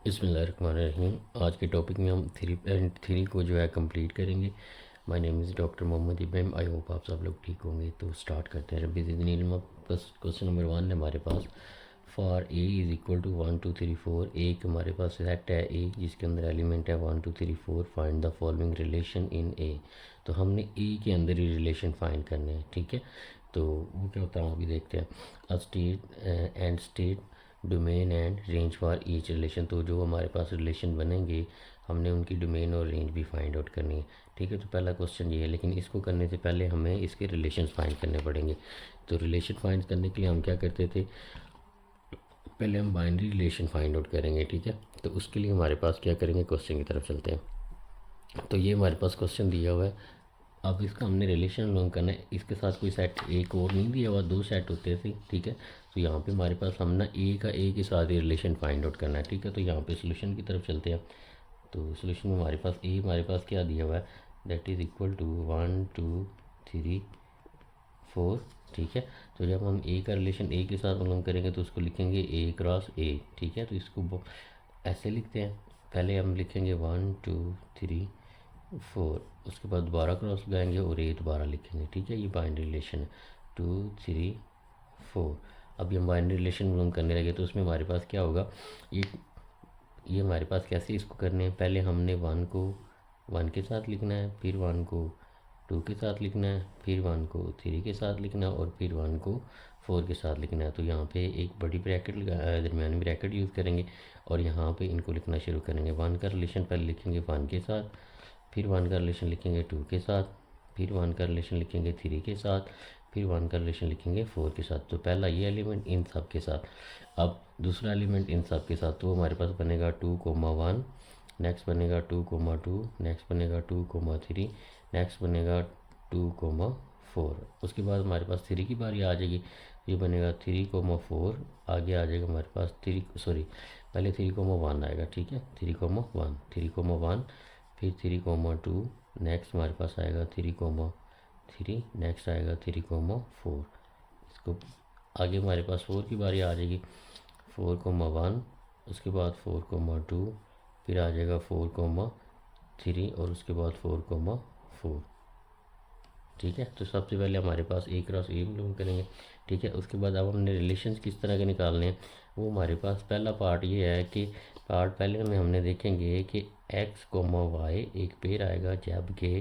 बिस्मिल्लाहिर्रहमानिर्रहीम। आज के टॉपिक में हम थ्री को जो है कंप्लीट करेंगे। My name is doctor Mohammad Ibrahim. I hope आप सब लोग ठीक होंगे। तो स्टार्ट करते हैं। रब्बी ज़िदनी इल्मा। बस क्वेश्चन नंबर 1 है हमारे पास। For A is equal to 1 2 3 4। एक हमारे पास सेट है ए जिसके अंदर एलिमेंट है 1 2 3 4। Find the following relation in A. तो हमने ए के अंदर ही रिलेशन फाइंड करने हैं, ठीक है। तो वो क्या होता है अभी देखते हैं। A state and state domain and range for each relation. तो जो हमारे पास रिलेशन बनेंगे हमने उनकी डोमेन और रेंज भी फाइंड आउट करनी है, ठीक है। तो पहला क्वेश्चन ये है, लेकिन इसको करने से पहले हमें इसके रिलेशन फाइंड करने पड़ेंगे। तो रिलेशन फाइंड करने के लिए हम क्या करते थे, पहले हम बाइनरी रिलेशन फाइंड आउट करेंगे, ठीक है। तो उसके लिए हमारे पास क्या करेंगे, क्वेश्चन की तरफ चलते हैं। तो ये हमारे पास क्वेश्चन दिया हुआ है। अब इसका हमने रिलेशन लॉन्ग करना है। इसके साथ कोई सेट एक और नहीं दिया हुआ, दो सेट होते थे, ठीक है। तो यहाँ पे हमारे पास हम ना ए का ए के साथ ही रिलेशन फाइंड आउट करना है, ठीक है। तो यहाँ पे सोल्यूशन की तरफ चलते हैं। तो सोल्यूशन में हमारे पास ए हमारे पास क्या दिया हुआ है, दैट इज़ इक्वल टू 1 2 3 4, ठीक है। तो जब हम ए का रिलेशन ए के साथ मालूम करेंगे तो उसको लिखेंगे ए क्रॉस ए, ठीक है। तो इसको ऐसे लिखते हैं। पहले हम लिखेंगे 1 2 3 4, उसके बाद दोबारा क्रॉस लगाएंगे और ए दोबारा लिखेंगे, ठीक है। ये बाइनरी रिलेशन है 2 3 4। अब हम बाइनरी रिलेशन मालूम करने लगे तो उसमें हमारे पास क्या होगा, ये ये हमारे पास कैसे इसको करने हैं। पहले हमने 1 को 1 के साथ लिखना है, फिर 1 को 2 के साथ लिखना है, फिर 1 को 3 के साथ लिखना है और फिर 1 को 4 के साथ लिखना है। तो यहाँ पे एक बड़ी ब्रैकेट दरमियानी ब्रैकेट यूज़ करेंगे और यहाँ पे इनको लिखना शुरू करेंगे। 1 का रिलेशन पहले लिखेंगे 1 के साथ, फिर 1 का रिलेशन लिखेंगे 2 के साथ, फिर 1 का रिलेशन लिखेंगे 3 के साथ, फिर 1 का रिलेशन लिखेंगे 4 के साथ। तो पहला ये एलिमेंट इन सब के साथ। अब दूसरा एलिमेंट इन सब के साथ, तो हमारे पास बनेगा 2, 1, नेक्स्ट बनेगा 2, 2, नेक्स्ट बनेगा 2, 3, नेक्स्ट बनेगा 2, 4। उसके बाद हमारे पास 3 की बारी आ जाएगी। ये बनेगा 3, 4। आगे आ जाएगा हमारे पास पहले 3, 1 आएगा, ठीक है। 3, 1, 3, 1, फिर 3, 2। नेक्स्ट हमारे पास आएगा 3, 3, नेक्स्ट आएगा 3, 4। इसको आगे हमारे पास 4 की बारी आ जाएगी। 4, 1, उसके बाद 4, 2, फिर आ जाएगा 4, 3 और उसके बाद 4, 4, ठीक है। तो सबसे पहले हमारे पास ए क्रॉस ए मालूम करेंगे, ठीक है। उसके बाद अब हमने रिलेशंस किस तरह के निकालने हैं, वो हमारे पास पहला पार्ट ये है कि पार्ट पहले में हमने देखेंगे कि एक्स कोमा वाई एक पेयर आएगा जबकि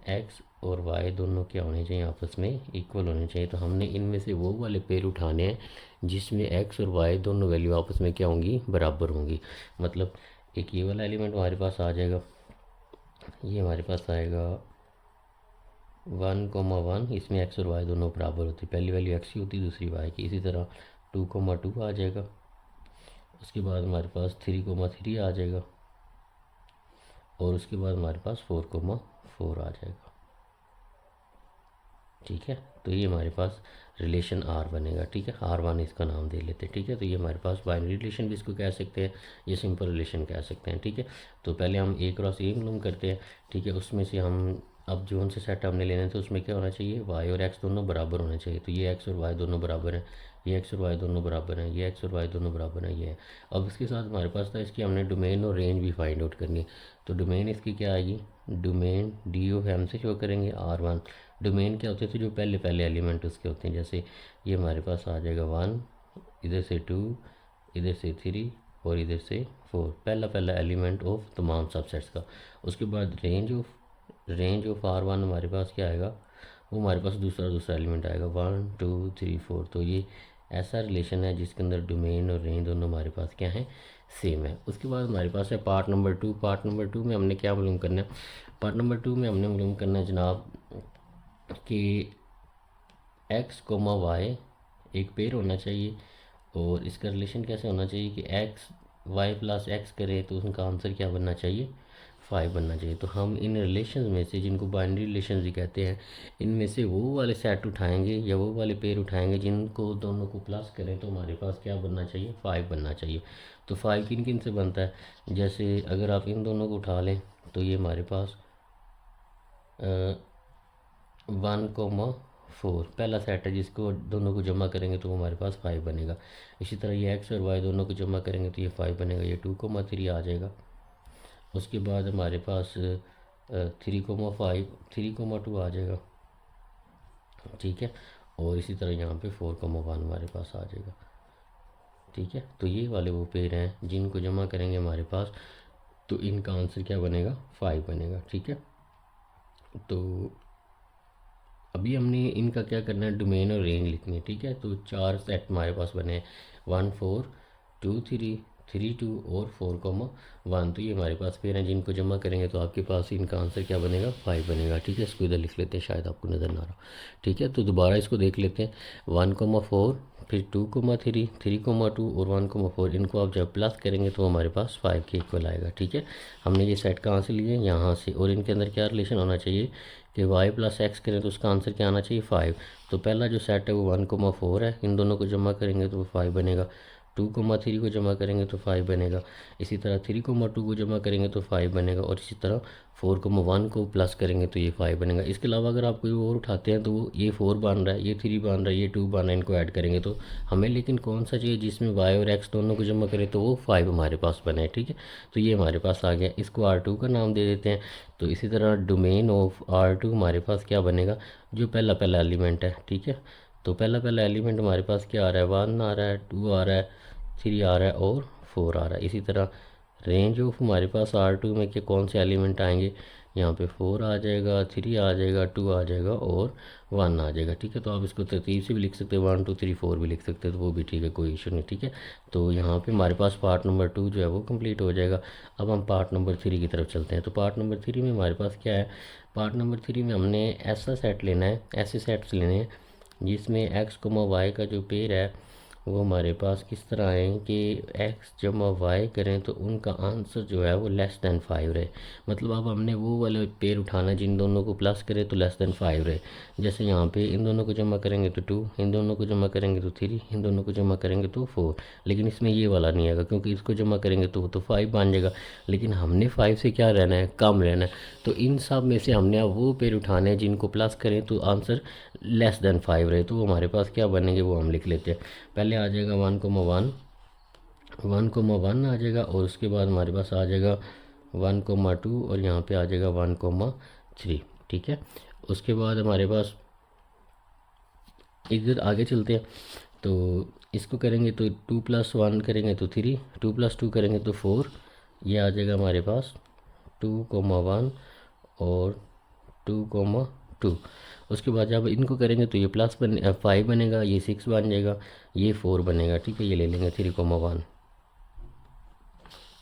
एक्स और वाई दोनों क्या होने चाहिए, आपस में इक्वल होने चाहिए। तो हमने इनमें से वो वाले पेयर उठाने हैं जिसमें एक्स और वाई दोनों वैल्यू आपस में क्या होंगी, बराबर होंगी। मतलब एक ये वाला एलिमेंट हमारे पास आ जाएगा, ये हमारे पास आएगा 1, 1, इसमें एक्स और वाई दोनों बराबर होती है। पहली वैल्यू एक्स की होती है, दूसरी वाई की। इसी तरह 2, 2 आ जाएगा। उसके बाद हमारे पास 3, 3 आ जाएगा और उसके बाद हमारे पास 4, 4 आ जाएगा, ठीक है। तो ये हमारे पास रिलेशन आर बनेगा, ठीक है। R1 इसका नाम दे लेते हैं, ठीक है। तो ये हमारे पास बाइनरी रिलेशन भी इसको कह सकते हैं, ये सिंपल रिलेशन कह सकते हैं, ठीक है। तो पहले हम ए क्रॉस ए मालूम करते हैं, ठीक है। उसमें से हम अब जो से सेट हमने लेने थे उसमें क्या होना चाहिए, वाई और एक्स दोनों बराबर होने चाहिए। तो ये एक्स और वाई दोनों बराबर हैं, ये एक्स और वाई दोनों बराबर हैं, ये एक्स और वाई दोनों बराबर हैं, ये है। अब इसके साथ हमारे पास था इसकी हमने डोमेन और रेंज भी फाइंड आउट करनी है। तो डोमेन इसकी क्या आएगी, डोमेन डी ऑफ एम से शो करेंगे R1। डोमेन क्या होते थे, जो पहले पहले एलिमेंट उसके होते हैं। जैसे ये हमारे पास आ जाएगा 1, इधर से 2, इधर से 3 और इधर से 4, पहला पहला एलिमेंट ऑफ तमाम सबसेट्स का। उसके बाद रेंज ऑफ R1 हमारे पास क्या आएगा, वो हमारे पास दूसरा दूसरा एलिमेंट आएगा 1 2 3 4। तो ये ऐसा रिलेशन है जिसके अंदर डोमेन और रेंज दोनों हमारे पास क्या है, सेम है। उसके बाद हमारे पास है पार्ट नंबर 2। पार्ट नंबर 2 में हमने क्या मालूम करना है, पार्ट नंबर 2 में हमने मालूम करना है जनाब कि एक्स कोमा वाई एक पेयर होना चाहिए और इसका रिलेशन कैसे होना चाहिए कि एक्स वाई प्लस एक्स करें तो उनका आंसर क्या बनना चाहिए, 5 बनना चाहिए। तो हम इन रिलेशन में से, जिनको बाइनरी रिलेशन भी कहते हैं, इनमें से वो वाले सेट उठाएंगे या वो वाले पेयर उठाएंगे जिनको दोनों को प्लस करें तो हमारे पास क्या बनना चाहिए, 5 बनना चाहिए। तो 5 किन किन से बनता है, जैसे अगर आप इन दोनों को उठा लें तो ये हमारे पास 1, 4 पहला सेट है, जिसको दोनों को जमा करेंगे तो वो हमारे पास 5 बनेगा। इसी तरह ये एक्स और वाई दोनों को जमा करेंगे तो ये 5 बनेगा, ये 2,3 आ जाएगा। उसके बाद हमारे पास 3,5 3,2 आ जाएगा, ठीक है। और इसी तरह यहाँ पे 4,1 हमारे पास आ जाएगा, ठीक है। तो ये वाले वो पेड़ हैं जिनको जमा करेंगे हमारे पास, तो इनका आंसर क्या बनेगा, 5 बनेगा, ठीक है। तो अभी हमने इनका क्या करना है, डोमेन और रेंज लिखनी है, ठीक है। तो 4 सेट हमारे पास बने हैं, 1 4 2 3 3 2 और 4,1। तो ये हमारे पास पेयर हैं जिनको जमा करेंगे तो आपके पास इनका आंसर क्या बनेगा, 5 बनेगा, ठीक है। इसको इधर लिख लेते हैं, शायद आपको नज़र ना आ रहा, ठीक है। तो दोबारा इसको देख लेते हैं, 1,4 फिर 2,3 3,2 और 1,4, इनको आप जब प्लस करेंगे तो हमारे पास 5 के इक्वल आएगा, ठीक है। हमने ये सेट कहाँ से लिए, यहाँ से। और इनके अंदर क्या रिलेशन होना चाहिए कि y प्लस एक्स करें तो उसका आंसर क्या आना चाहिए, 5। तो पहला जो सेट है वो 1,4 है, इन दोनों को जमा करेंगे तो वो 5 बनेगा। 2,3 को जमा करेंगे तो 5 बनेगा। इसी तरह 3,2 को जमा करेंगे तो 5 बनेगा। और इसी तरह 4,1 को प्लस करेंगे तो ये 5 बनेगा। इसके अलावा अगर आप कोई और उठाते हैं तो वो ये 4 बन रहा है, ये 3 बन रहा है, ये 2 बन रहा है, इनको ऐड करेंगे तो हमें लेकिन कौन सा चाहिए जिसमें y और x दोनों को जमा करें तो वो 5 हमारे पास बने, ठीक है। तो ये हमारे पास आ गया, इसको R2 का नाम दे देते हैं। तो इसी तरह डोमेन ऑफ R2 हमारे पास क्या बनेगा, जो पहला पहला एलिमेंट है, ठीक है। तो पहला पहला एलिमेंट हमारे पास क्या आ रहा है, 1 आ रहा है, 2 आ रहा है, 3 आ रहा है और 4 आ रहा है। इसी तरह रेंज ऑफ हमारे पास R2 में के कौन से एलिमेंट आएंगे, यहाँ पे 4 आ जाएगा, 3 आ जाएगा, 2 आ जाएगा और 1 आ जाएगा, ठीक है। तो आप इसको तरतीब से भी लिख सकते हैं, 1 2 3 4 भी लिख सकते हैं, तो वो भी ठीक है, कोई इशू नहीं, ठीक है। तो यहाँ पे हमारे पास पार्ट नंबर 2 जो है वो कंप्लीट हो जाएगा। अब हम पार्ट नंबर 3 की तरफ चलते हैं। तो पार्ट नंबर 3 में हमारे पास क्या है, पार्ट नंबर 3 में हमने ऐसा सेट लेना है, ऐसे सेट्स लेने हैं जिसमें एक्स वाई का जो पेयर है वो हमारे पास किस तरह आए कि एक्स जमा वाई करें तो उनका आंसर जो है वो लेस दैन 5 रहे। मतलब अब हमने वो वाले पेयर उठाना है जिन दोनों को प्लस करें तो लेस दैन 5 रहे। जैसे यहाँ पे इन दोनों को जमा करेंगे तो 2, इन दोनों को जमा करेंगे तो 3, इन दोनों को जमा करेंगे तो 4। लेकिन इसमें ये वाला नहीं आएगा क्योंकि इसको जमा करेंगे तो वो तो 5 बन जाएगा, लेकिन हमने 5 से क्या रहना है, कम रहना है। तो इन सब में से हमने अब वो पेयर उठाने हैं जिनको प्लस करें तो आंसर लेस दैन 5 रहे। तो वो हमारे पास क्या बनेंगे वो हम लिख लेते हैं। पहले आ जाएगा 1,1 1,1 आ जाएगा और उसके बाद हमारे पास आ जाएगा 1,2 और यहाँ पे आ जाएगा 1,3, ठीक है। उसके बाद हमारे पास इधर आगे चलते हैं। तो इसको करेंगे तो 2 + 1 करेंगे तो 3, 2 + 2 करेंगे तो 4, ये आ जाएगा हमारे पास 2,1 और 2,2। उसके बाद जब इनको करेंगे तो ये प्लस 5 बनेगा, ये 6 बन जाएगा, ये 4 बनेगा, ठीक है। ये ले लेंगे 3,1।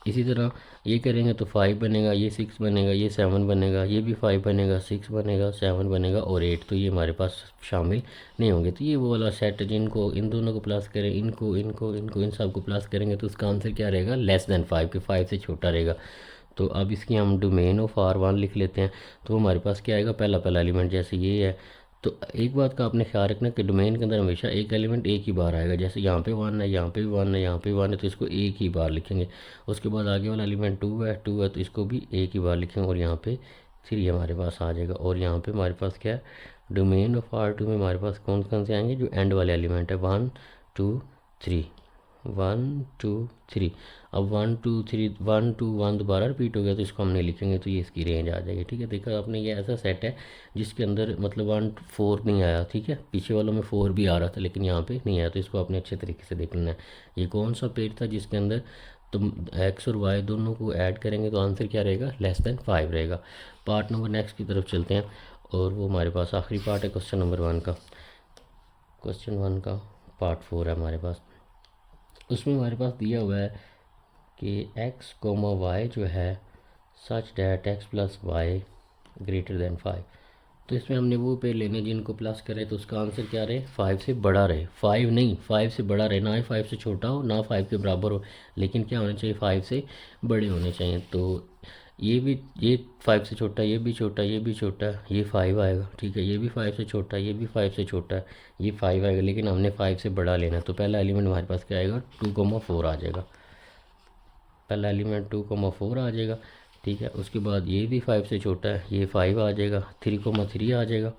इसी तरह ये करेंगे तो 5 बनेगा, ये 6 बनेगा, ये 7 बनेगा, ये भी 5 बनेगा, 6 बनेगा, 7 बनेगा और 8। तो ये हमारे पास शामिल नहीं होंगे। तो ये वो वाला सेट है जिनको इन दोनों को प्लस करें, इनको इनको इनको इन सब को प्लस करेंगे तो उसका आंसर क्या रहेगा, लेस दैन 5 के 5 से छोटा रहेगा। तो अब इसकी हम डोमेन ऑफ R1 लिख लेते हैं। तो हमारे पास क्या आएगा, पहला पहला एलिमेंट जैसे ये है। तो एक बात का आपने ख्याल रखना कि डोमेन के अंदर हमेशा एक एलिमेंट एक ही बार आएगा। जैसे यहाँ पे 1 है, यहाँ पे भी 1 है, यहाँ पे भी 1 है, तो इसको एक ही बार लिखेंगे। उसके बाद आगे वाला एलिमेंट 2 है तो इसको भी एक ही बार लिखेंगे। और यहाँ पे 3 हमारे पास आ जाएगा। और यहाँ पे हमारे पास क्या है, डोमेन ऑफ R2 में हमारे पास कौन कौन से आएंगे, जो एंड वाले एलिमेंट है, 1 2 3 1 2 3। अब 1 2 3 1 2 1 दोबारा रिपीट हो गया तो इसको हम नहीं लिखेंगे, तो ये इसकी रेंज आ जाएगी, ठीक है। देखा आपने, ये ऐसा सेट है जिसके अंदर मतलब 1 4 नहीं आया, ठीक है। पीछे वालों में 4 भी आ रहा था लेकिन यहाँ पे नहीं आया, तो इसको आपने अच्छे तरीके से देखना है। ये कौन सा पेज था जिसके अंदर तुम एक्स और वाई दोनों को ऐड करेंगे तो आंसर क्या रहेगा, लेस दैन 5 रहेगा। पार्ट नंबर नेक्स्ट की तरफ चलते हैं और वो हमारे पास आखिरी पार्ट है क्वेश्चन नंबर 1 का। क्वेश्चन 1 का पार्ट 4 है हमारे पास। उसमें हमारे पास दिया हुआ है कि x, y जो है सच डैट x + y > 5। तो इसमें हमने वो पे लेने जिनको प्लस करें तो उसका आंसर क्या रहे, 5 से बड़ा रहे। 5 नहीं, 5 से बड़ा रहे, ना ही 5 से छोटा हो ना 5 के बराबर हो, लेकिन क्या होना चाहिए, 5 से बड़े होने चाहिए। तो ये 5 से छोटा, ये भी छोटा, ये भी छोटा, ये 5 आएगा, ठीक है। ये भी 5 से छोटा, ये भी 5 से छोटा, ये 5 आएगा, लेकिन हमने 5 से बड़ा लेना है। तो पहला एलिमेंट हमारे पास क्या आएगा, 2,4 आ जाएगा। पहला एलिमेंट 2,4 आ जाएगा, ठीक है। उसके बाद ये भी 5 से छोटा है, ये 5 आ जाएगा, 3,3 आ जाएगा।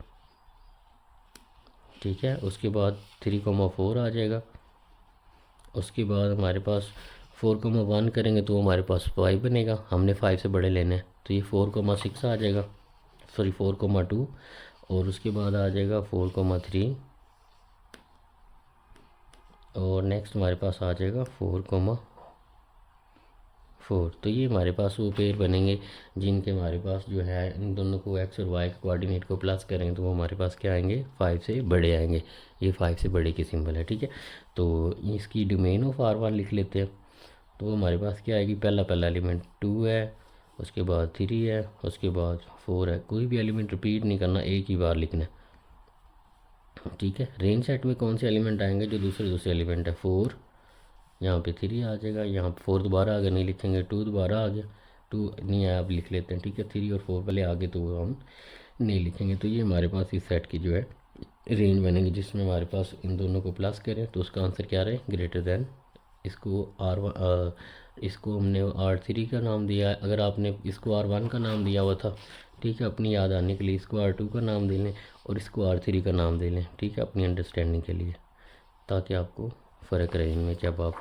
ठीक है। उसके बाद 3,4 आ जाएगा। उसके बाद हमारे पास 4,1 करेंगे तो हमारे पास 5 बनेगा, हमने 5 से बड़े लेने हैं, तो ये 4,6 आ जाएगा, सॉरी 4,2। और उसके बाद आ जाएगा 4,3 और नेक्स्ट हमारे पास आ जाएगा 4,4। तो ये हमारे पास वो पेयर बनेंगे जिनके हमारे पास जो है इन दोनों को एक्स और वाई के कोऑर्डिनेट को प्लस करेंगे तो वो हमारे पास क्या आएंगे, 5 से बड़े आएंगे। ये 5 से बड़े की सिंबल है, ठीक है। तो इसकी डोमेन ऑफ R1 लिख लेते हैं। तो हमारे पास क्या आएगी, पहला एलिमेंट 2 है, उसके बाद 3 है, उसके बाद 4 है। कोई भी एलिमेंट रिपीट नहीं करना, एक ही बार लिखना है, ठीक है। रेंज सेट में कौन से एलिमेंट आएंगे, जो दूसरे एलिमेंट है 4, यहाँ पे 3 आ जाएगा, यहाँ पे 4 दोबारा आगे नहीं लिखेंगे, 2 दोबारा आ गया, 2 नहीं आया अब लिख लेते हैं, ठीक है। 3 और 4 पहले आगे तो वो हम नहीं लिखेंगे। तो ये हमारे पास इस सेट की जो है रेंज बनेगी, जिसमें हमारे पास इन दोनों को प्लस करें तो उसका आंसर क्या रहे, ग्रेटर दैन। इसको इसको हमने R3 का नाम दिया है, अगर आपने इसको R1 का नाम दिया हुआ था, ठीक है, अपनी याद आने के लिए इसको R2 का नाम दे लें और इसको R3 का नाम दे लें, ठीक है, अपनी अंडरस्टैंडिंग के लिए, ताकि आपको फ़र्क रहे इनमें जब आप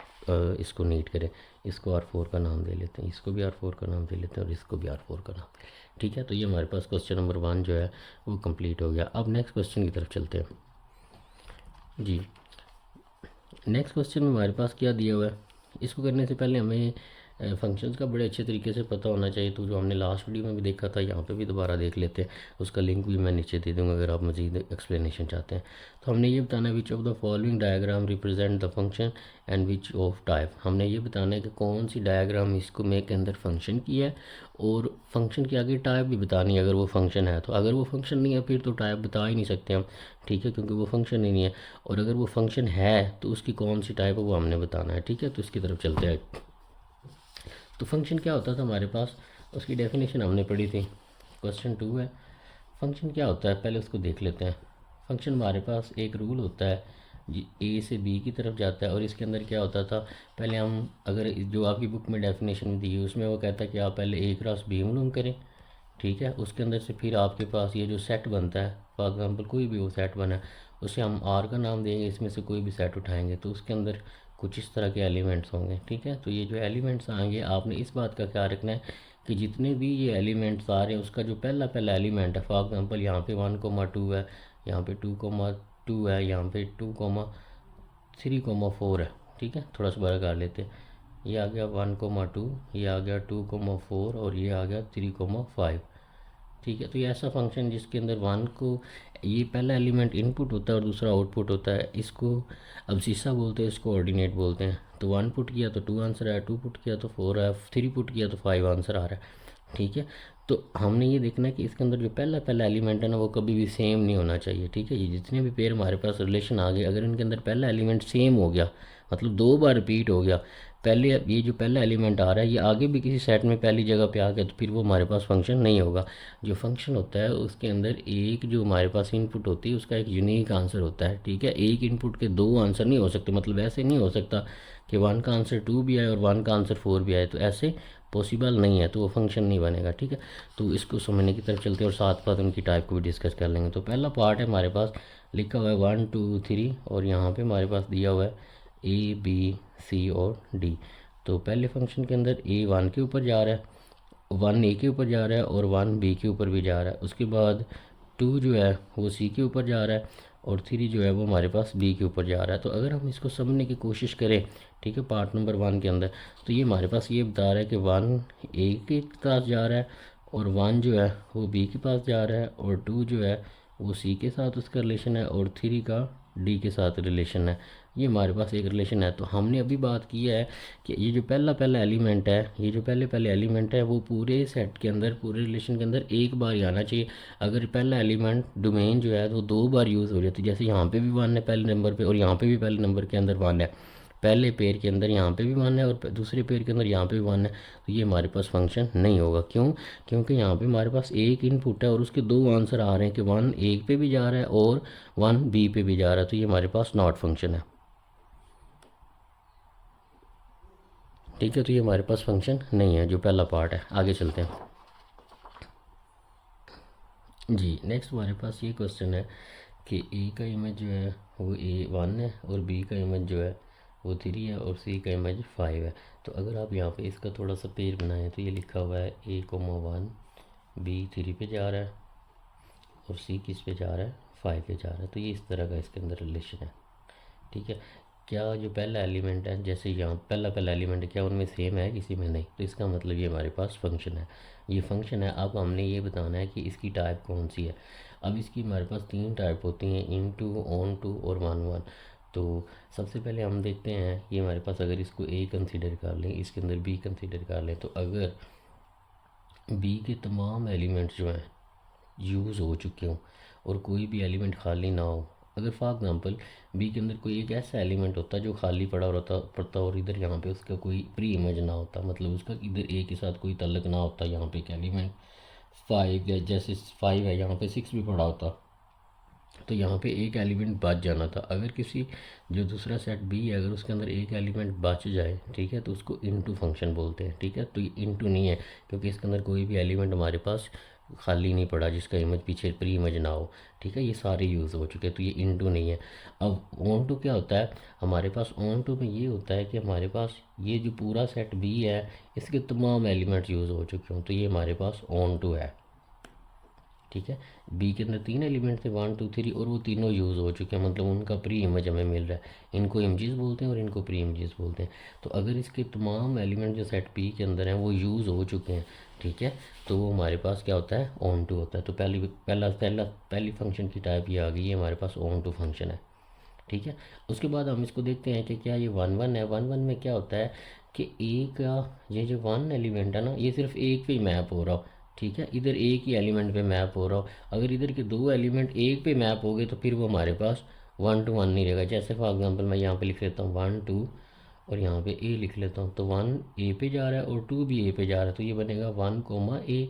इसको नीट करें। इसको R4 का नाम दे लेते हैं, इसको भी R4 का नाम दे लेते हैं और इसको भी R4 का नाम, ठीक है। तो ये हमारे पास क्वेश्चन नंबर 1 जो है वो कंप्लीट हो गया। अब नेक्स्ट क्वेश्चन की तरफ चलते हैं जी। नेक्स्ट क्वेश्चन में हमारे पास क्या दिया हुआ है, इसको करने से पहले हमें फंक्शंस का बड़े अच्छे तरीके से पता होना चाहिए। तो जो हमने लास्ट वीडियो में भी देखा था, यहाँ पे भी दोबारा देख लेते हैं, उसका लिंक भी मैं नीचे दे दूँगा अगर आप मज़ीद एक्सप्लेनेशन चाहते हैं। तो हमने ये बताना है which of the following diagram represent the function and which of type. हमने ये बताना है कि कौन सी डायग्राम इसको में के अंदर फंक्शन की है, और फंक्शन के आगे टाइप भी बतानी है अगर वो फंक्शन है तो। अगर वो फंक्शन नहीं है फिर तो टाइप बता ही नहीं सकते हम, ठीक है, क्योंकि वो फंक्शन ही नहीं है। और अगर वो फंक्शन है तो उसकी कौन सी टाइप है वो हमने बताना है, ठीक है। तो इसकी तरफ चलते हैं। तो फंक्शन क्या होता था हमारे पास, उसकी डेफिनेशन हमने पढ़ी थी, क्वेश्चन 2 है। फंक्शन क्या होता है पहले उसको देख लेते हैं। फंक्शन हमारे पास एक रूल होता है, ए से बी की तरफ जाता है, और इसके अंदर क्या होता था, पहले हम अगर जो आपकी बुक में डेफिनेशन दी है उसमें वो कहता है कि आप पहले ए क्रॉस बी मालूम करें, ठीक है। उसके अंदर से फिर आपके पास ये जो सेट बनता है, फॉर एग्जांपल कोई भी वो सेट बना है, उसे हम आर का नाम देंगे, इसमें से कोई भी सेट उठाएंगे तो उसके अंदर कुछ इस तरह के एलिमेंट्स होंगे, ठीक है। तो ये जो एलिमेंट्स आएंगे, आपने इस बात का ख्याल रखना है कि जितने भी ये एलिमेंट्स आ रहे हैं उसका जो पहला एलिमेंट है, फॉर एग्जांपल यहाँ पे 1,2 है, यहाँ पे 2,2 है, यहाँ पे 2,3,4 है, ठीक है। थोड़ा सा बड़ा कर लेते हैं, ये आ गया 1,2, ये आ गया 2,4 और ये आ गया 3,5, ठीक है। तो ये ऐसा फंक्शन जिसके अंदर 1 को, ये पहला एलिमेंट इनपुट होता है और दूसरा आउटपुट होता है, इसको अब शीशा बोलते हैं, इसको ऑर्डिनेट बोलते हैं। तो 1 पुट किया तो 2 आंसर आया, 2 पुट किया तो 4 आया, 3 पुट किया तो 5 आंसर आ रहा है, ठीक है। तो हमने ये देखना है कि इसके अंदर जो पहला एलिमेंट है ना वो कभी भी सेम नहीं होना चाहिए, ठीक है। ये जितने भी पेयर हमारे पास रिलेशन आ गए, अगर इनके अंदर पहला एलिमेंट सेम हो गया, मतलब 2 बार रिपीट हो गया, पहले ये जो पहला एलिमेंट आ रहा है ये आगे भी किसी सेट में पहली जगह पे आ गया, तो फिर वो हमारे पास फंक्शन नहीं होगा। जो फंक्शन होता है उसके अंदर एक जो हमारे पास इनपुट होती है उसका एक यूनिक आंसर होता है, ठीक है। एक इनपुट के 2 आंसर नहीं हो सकते, मतलब ऐसे नहीं हो सकता कि 1 का आंसर 2 भी आए और 1 का आंसर 4 भी आए, तो ऐसे पॉसिबल नहीं है, तो वो फंक्शन नहीं बनेगा, ठीक है। तो इसको समझने की तरफ चलते हैं और साथ साथ उनकी टाइप को भी डिस्कस कर लेंगे। तो पहला पार्ट है हमारे पास लिखा हुआ है 1 2 3 और यहाँ पे हमारे पास दिया हुआ है ए बी सी और डी। तो पहले फंक्शन के अंदर ए 1 के ऊपर जा रहा है, 1 ए के ऊपर जा रहा है और 1 बी के ऊपर भी जा रहा है। उसके बाद 2 जो है वो सी के ऊपर जा रहा है और 3 जो है वो हमारे पास बी के ऊपर जा रहा है। तो अगर हम इसको समझने की कोशिश करें, ठीक है, पार्ट नंबर 1 के अंदर, तो ये हमारे पास ये बता रहा है कि 1 ए के पास जा रहा है और 1 जो है वो बी के पास जा रहा है और 2 जो है वो सी के साथ उसका रिलेशन है और 3 का डी के साथ रिलेशन है। ये हमारे पास एक रिलेशन है। तो हमने अभी बात की है कि ये जो पहला एलिमेंट है, ये जो पहले एलिमेंट है वो पूरे सेट के अंदर, पूरे रिलेशन के अंदर एक बार ही आना चाहिए। अगर पहला एलिमेंट डोमेन जो है वो 2 बार यूज़ हो जाती है, जैसे यहाँ पे भी 1 है पहले नंबर पे और यहाँ पे भी पहले नंबर के अंदर 1 है, पहले पेयर के अंदर यहाँ पे भी 1 है और दूसरे पेयर के अंदर यहाँ पे भी 1 है, तो ये हमारे पास फंक्शन नहीं होगा। क्यों? क्योंकि यहाँ पे हमारे पास एक इनपुट है और उसके 2 आंसर आ रहे हैं कि 1 ए पे भी जा रहा है और 1 बी पे भी जा रहा है, तो ये हमारे पास नॉट फंक्शन है, ठीक है। तो ये हमारे पास फंक्शन नहीं है, जो पहला पार्ट है। आगे चलते हैं जी। नेक्स्ट हमारे पास ये क्वेश्चन है कि ए का इमेज जो है वो A1 है और बी का इमेज जो है वो 3 है और सी का इमेज 5 है। तो अगर आप यहाँ पे इसका थोड़ा सा पेयर बनाएं तो ये लिखा हुआ है A,1 बी 3 पे जा रहा है और सी किस पे जा रहा है 5 पे जा रहा है। तो ये इस तरह का इसके अंदर रिलेशन है। ठीक है, क्या जो पहला एलिमेंट है, जैसे यहाँ पहला एलिमेंट है, क्या उनमें सेम है, किसी में नहीं, तो इसका मतलब ये हमारे पास फंक्शन है। ये फंक्शन है। अब हमने ये बताना है कि इसकी टाइप कौन सी है। अब इसकी हमारे पास 3 टाइप होती हैं, इनटू, ऑन टू और वन वन। तो सबसे पहले हम देखते हैं ये हमारे पास, अगर इसको ए कंसीडर कर लें, इसके अंदर बी कंसीडर कर लें, तो अगर बी के तमाम एलिमेंट्स जो हैं यूज़ हो चुके हों और कोई भी एलिमेंट खाली ना हो, अगर फॉर एग्जांपल बी के अंदर कोई एक ऐसा एलिमेंट होता जो खाली पड़ता और इधर यहाँ पे उसका कोई प्री इमेज ना होता, मतलब उसका इधर ए के साथ कोई तल्लक ना होता, यहाँ पे एक एलिमेंट 5 या जैसे 5 है, यहाँ पे 6 भी पड़ा होता, तो यहाँ पे एक एलिमेंट बच जाना था। अगर किसी जो दूसरा सेट बी है, अगर उसके अंदर एक एलिमेंट बच जाए, ठीक है, तो उसको इनटू फंक्शन बोलते हैं। ठीक है, तो ये इनटू नहीं है क्योंकि इसके अंदर कोई भी एलिमेंट हमारे पास खाली नहीं पड़ा जिसका इमेज पीछे प्री इमेज ना हो। ठीक है, ये सारे यूज़ हो चुके हैं, तो ये इनटू नहीं है। अब ऑन टू क्या होता है हमारे पास? ऑन टू में ये होता है कि हमारे पास ये जो पूरा सेट बी है इसके तमाम एलिमेंट्स यूज़ हो चुके हों, तो ये हमारे पास ऑन टू है। ठीक है, बी के अंदर 3 एलिमेंट थे, 1 2 3, और वो तीनों यूज़ हो चुके हैं, मतलब उनका प्री इमेज हमें मिल रहा है। इनको इमेजेस बोलते हैं और इनको प्री इमेजेस बोलते हैं। तो अगर इसके तमाम एलिमेंट जो सेट बी के अंदर हैं वो यूज़ हो चुके हैं, ठीक है, तो वो हमारे पास क्या होता है? ऑन टू होता है। तो पहली फंक्शन की टाइप ये आ गई, ये हमारे पास ऑन टू फंक्शन है। ठीक है, उसके बाद हम इसको देखते हैं कि क्या ये वन वन है। वन वन में क्या होता है कि ए का ये जो वन एलिमेंट है ना, ये सिर्फ एक पे ही मैप हो रहा हो। ठीक है, इधर एक ही एलिमेंट पे मैप हो रहा हो। अगर इधर के दो एलिमेंट एक पे मैप हो गए तो फिर वो हमारे पास 1 to 1 नहीं रहेगा। जैसे फॉर एग्जांपल मैं यहाँ पे लिख लेता हूँ 1 2 और यहाँ पे ए लिख लेता हूँ, तो 1 ए पे जा रहा है और 2 भी ए पे जा रहा है, तो ये बनेगा 1 कोमा ए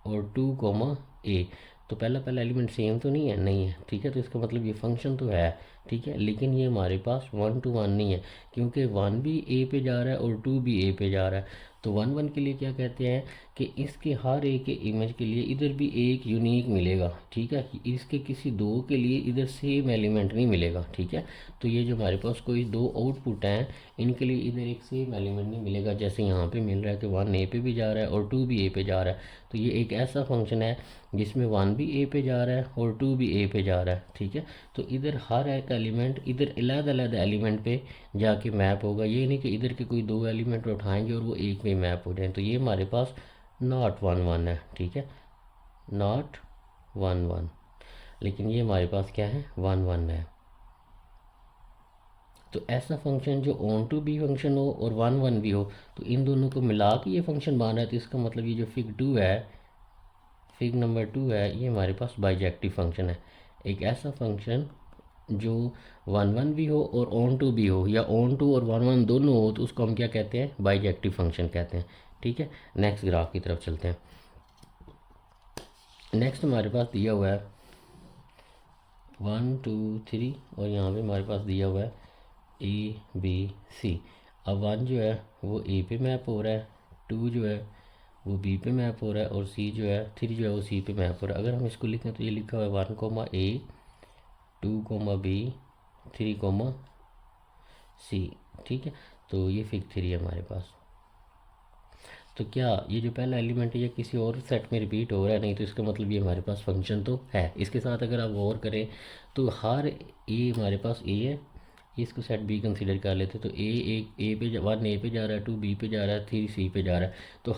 और 2 कोमा ए। तो पहला एलिमेंट सेम तो नहीं है, नहीं है। ठीक है, तो इसका मतलब ये फंक्शन तो है। ठीक है, लेकिन ये हमारे पास 1 to 1 नहीं है क्योंकि 1 भी ए पे जा रहा है और 2 भी ए पे जा रहा है। तो 1 1 के लिए क्या कहते हैं कि इसके हर एक के इमेज के लिए इधर भी एक यूनिक मिलेगा। ठीक है, इसके किसी दो के लिए इधर सेम एलिमेंट नहीं मिलेगा। ठीक है, तो ये जो हमारे पास कोई दो आउटपुट हैं इनके लिए इधर एक सेम एलिमेंट नहीं मिलेगा। जैसे यहाँ पे मिल रहा है कि 1 ए पे भी जा रहा है और 2 भी ए पे जा रहा है, तो ये एक ऐसा फंक्शन है जिसमें 1 भी ए पे जा रहा है और 2 भी ए पे जा रहा है। ठीक है, तो इधर हर एक एलिमेंट इधर अलग एलिमेंट पे जाके मैप होगा। ये नहीं कि इधर के कोई दो एलिमेंट उठाएंगे और वो एक पे मैप हो जाए। तो ये हमारे पास नॉट 1 1 है। ठीक है, नॉट 1 1, लेकिन ये हमारे पास क्या है? 1 1 है। तो ऐसा फंक्शन जो ऑन टू भी फंक्शन हो और 1 1 भी हो, तो इन दोनों को मिला के ये फंक्शन बन रहा है। तो इसका मतलब ये जो फिग नंबर 2 है, ये हमारे पास बाइजेक्टिव फंक्शन है। एक ऐसा फंक्शन जो 1 1 भी हो और ऑन टू भी हो, या ऑन टू और 1 1 दोनों हो, तो उसको हम क्या कहते हैं? बाइजेक्टिव फंक्शन कहते हैं। ठीक है, नेक्स्ट ग्राफ की तरफ चलते हैं। नेक्स्ट हमारे पास दिया हुआ है 1 2 3 और यहाँ पे हमारे पास दिया हुआ है ABC। अब 1 जो है वो ए पे मैप हो रहा है, 2 जो है वो बी पे मैप हो रहा है और सी जो है 3 जो है वो सी पे मैप हो रहा है। अगर हम इसको लिखें तो ये लिखा हुआ है 1 कोमा ए, 2 कोमा बी, 3 कोमा सी। ठीक है, तो ये फिग 3 है हमारे पास। तो क्या ये जो पहला एलिमेंट है ये किसी और सेट में रिपीट हो रहा है? नहीं, तो इसका मतलब ये हमारे पास फंक्शन तो है। इसके साथ अगर आप गौर करें तो हर ए हमारे पास ए है, इसको सेट बी कंसीडर कर लेते, तो ए पे 1 ए पे जा रहा है, 2 बी पे जा रहा है, 3 सी पे जा रहा है। तो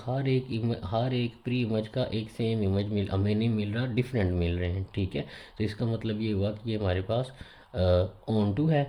हर एक प्री इमेज का एक सेम इमेज हमें नहीं मिल रहा, डिफरेंट मिल रहे हैं। ठीक है, तो इसका मतलब ये हुआ कि ये हमारे पास ऑन टू है।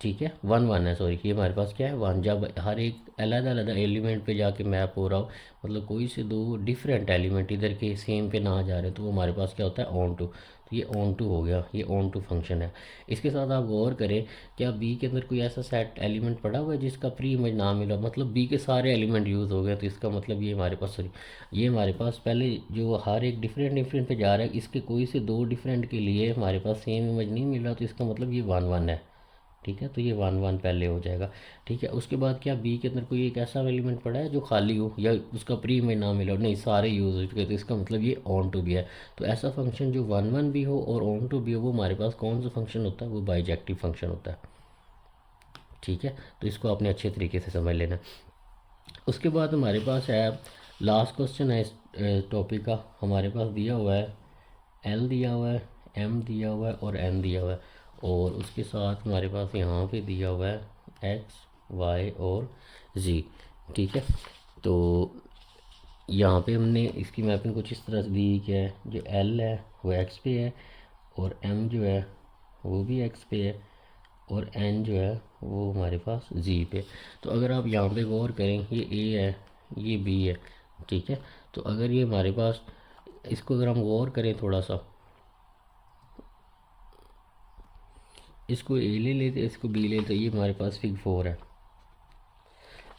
ठीक है, 1 1 है, सॉरी, ये हमारे पास क्या है? 1। जब हर एक अलग एलिमेंट पे जाके मैप हो रहा हो, मतलब कोई से दो डिफरेंट एलिमेंट इधर के सेम पे ना जा रहे, तो वो हमारे पास क्या होता है? Onto. तो ये ऑन टू हो गया, ये ऑन टू फंक्शन है। इसके साथ आप गौर करें, क्या बी के अंदर कोई ऐसा सेट एलिमेंट पड़ा हुआ है जिसका प्री इमेज ना मिला, मतलब बी के सारे एलिमेंट यूज़ हो गए, तो इसका मतलब ये हमारे पास, सॉरी, ये हमारे पास पहले जो हर एक डिफरेंट पे जा रहा है, इसके कोई से दो डिफरेंट के लिए हमारे पास सेम इमेज नहीं मिल रहा, तो इसका मतलब ये 1 1 है। ठीक है, तो ये 1 1 पहले हो जाएगा। ठीक है, उसके बाद क्या बी के अंदर कोई एक ऐसा एलिमेंट पड़ा है जो खाली हो या उसका प्री में ना मिला हो, नहीं सारे यूज़ हो चुके, तो इसका मतलब ये ऑन टू बी है। तो ऐसा फंक्शन जो 1 1 भी हो और ऑन टू बी हो, वो हमारे पास कौन सा फंक्शन होता है, वो बाइजेक्टिव फंक्शन होता है। ठीक है, तो इसको आपने अच्छे तरीके से समझ लेना। उसके बाद हमारे पास है लास्ट क्वेश्चन है इस टॉपिक का, हमारे पास दिया हुआ है एल दिया हुआ है, एम दिया हुआ है और एन दिया हुआ है, और उसके साथ हमारे पास यहाँ पे दिया हुआ है एक्स वाई और जी। ठीक है, तो यहाँ पे हमने इसकी मैपिंग कुछ इस तरह से दी कि जो एल है वो एक्स पे है, और एम जो है वो भी एक्स पे है, और एन जो है वो हमारे पास जी पे। तो अगर आप यहाँ पे गौर करें, ये ए है, ये बी है। ठीक है, तो अगर ये हमारे पास, इसको अगर हम गौर करें थोड़ा सा, इसको ए ले लेते, इसको बी ले लेते, ये हमारे पास फिग 4 है।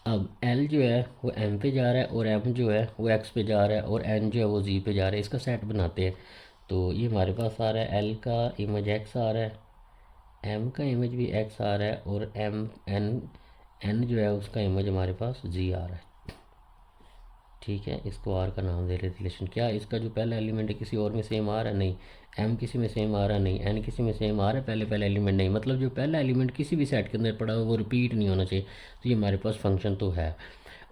अब एल जो है वो एम पे जा रहा है, और एम जो है वो एक्स पे जा रहा है, और एन जो है वो जी पे जा रहा है। इसका सेट बनाते हैं, तो ये हमारे पास आ रहा है एल का इमेज एक्स आ रहा है, एम का इमेज भी एक्स आ रहा है, और एम एन एन जो है उसका इमेज हमारे पास जी आ रहा है। ठीक है, इसको आर का नाम दे रहे रिलेशन। क्या इसका जो पहला एलिमेंट है किसी और में सेम आ रहा है, नहीं। एम किसी में सेम आ रहा है, नहीं। एन किसी में सेम आ रहा है, पहले पहले एलिमेंट नहीं, मतलब जो पहला एलिमेंट किसी भी सेट के अंदर पड़ा हो वो रिपीट नहीं होना चाहिए। तो ये हमारे पास फंक्शन तो है।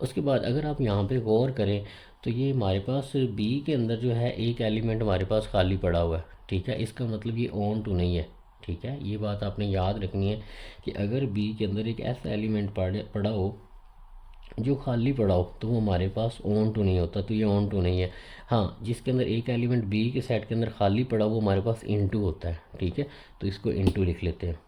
उसके बाद अगर आप यहाँ पे गौर करें, तो ये हमारे पास बी के अंदर जो है एक एलिमेंट हमारे पास खाली पड़ा हुआ है। ठीक है, इसका मतलब ये ऑन टू नहीं है। ठीक है, ये बात आपने याद रखनी है कि अगर बी के अंदर एक ऐसा एलिमेंट पड़ा हो जो खाली पड़ा हो, तो वो हमारे पास ऑन टू नहीं होता, तो ये ऑन टू नहीं है। हाँ, जिसके अंदर एक एलिमेंट बी के सेट के अंदर खाली पड़ा वो हमारे पास इनटू होता है। ठीक है, तो इसको इनटू लिख लेते हैं,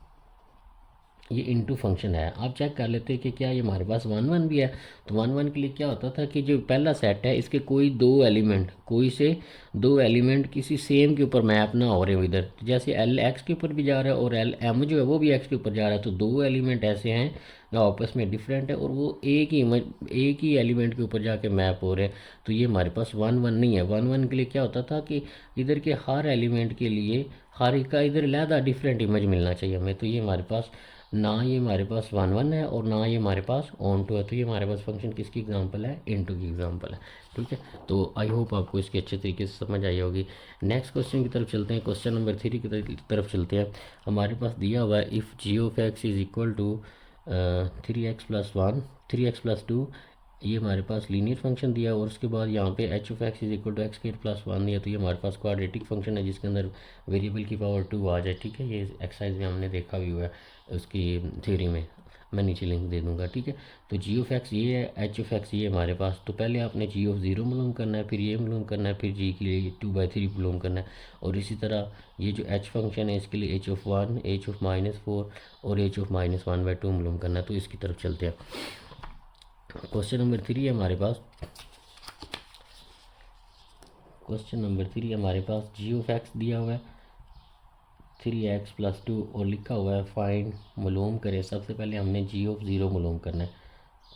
ये इनटू फंक्शन है। आप चेक कर लेते हैं कि क्या ये हमारे पास 1 1 भी है। तो 1 1 के लिए क्या होता था कि जो पहला सेट है इसके कोई दो एलिमेंट, कोई से दो एलिमेंट किसी सेम के ऊपर मैप ना हो रहे हो इधर, जैसे एल एक्स के ऊपर भी जा रहा है और एल एम जो है वो भी एक्स के ऊपर जा रहा है, तो दो एलिमेंट ऐसे हैं जो आपस में डिफरेंट है और वो एक ही एलिमेंट के ऊपर जाके मैप हो रहे हैं। तो ये हमारे पास 1 1 नहीं है। 1 1 के लिए क्या होता था कि इधर के हर एलिमेंट के लिए हर एक का इधर अलहदा डिफरेंट इमेज मिलना चाहिए हमें। तो ये हमारे पास ना, ये हमारे पास 1 1 है और ना ये हमारे पास ऑन टू है। तो ये हमारे पास फंक्शन किसकी एग्जांपल है, इनटू की एग्जांपल है। ठीक है, तो आई होप आपको इसकी अच्छे तरीके से समझ आई होगी। नेक्स्ट क्वेश्चन की तरफ चलते हैं, क्वेश्चन नंबर 3 की तरफ चलते हैं। हमारे पास दिया हुआ है if g of x is equal to 3x+1 3x+2, ये हमारे पास लीनियर फंक्शन दिया और उसके बाद यहाँ पे h of x is equal to x² + 1 दिया। तो ये हमारे पास क्वाड्रेटिक फंक्शन है जिसके अंदर वेरिएबल की पावर 2 आ जाए। ठीक है, ये एक्सरसाइज में हमने देखा भी हुआ है उसकी थ्योरी में, मैं नीचे लिंक दे दूंगा। ठीक है, तो जी ऑफ एक्स ये है, एच ऑफ एक्स ये हमारे पास। तो पहले आपने जी ऑफ ज़ीरो मालूम करना है, फिर ये मालूम करना है, फिर जी के लिए 2/3 मालूम करना है, और इसी तरह ये जो एच फंक्शन है इसके लिए h(1), h(-4) और h(-1/2) मालूम करना है। तो इसकी तरफ चलते हैं। क्वेश्चन नंबर 3 है हमारे पास, क्वेश्चन नंबर 3 हमारे पास जी ऑफ एक्स दिया हुआ है 3x+2 और लिखा हुआ है फाइंड मालूम करें। सबसे पहले हमने जी ऑफ ज़ीरो मालूम करना है।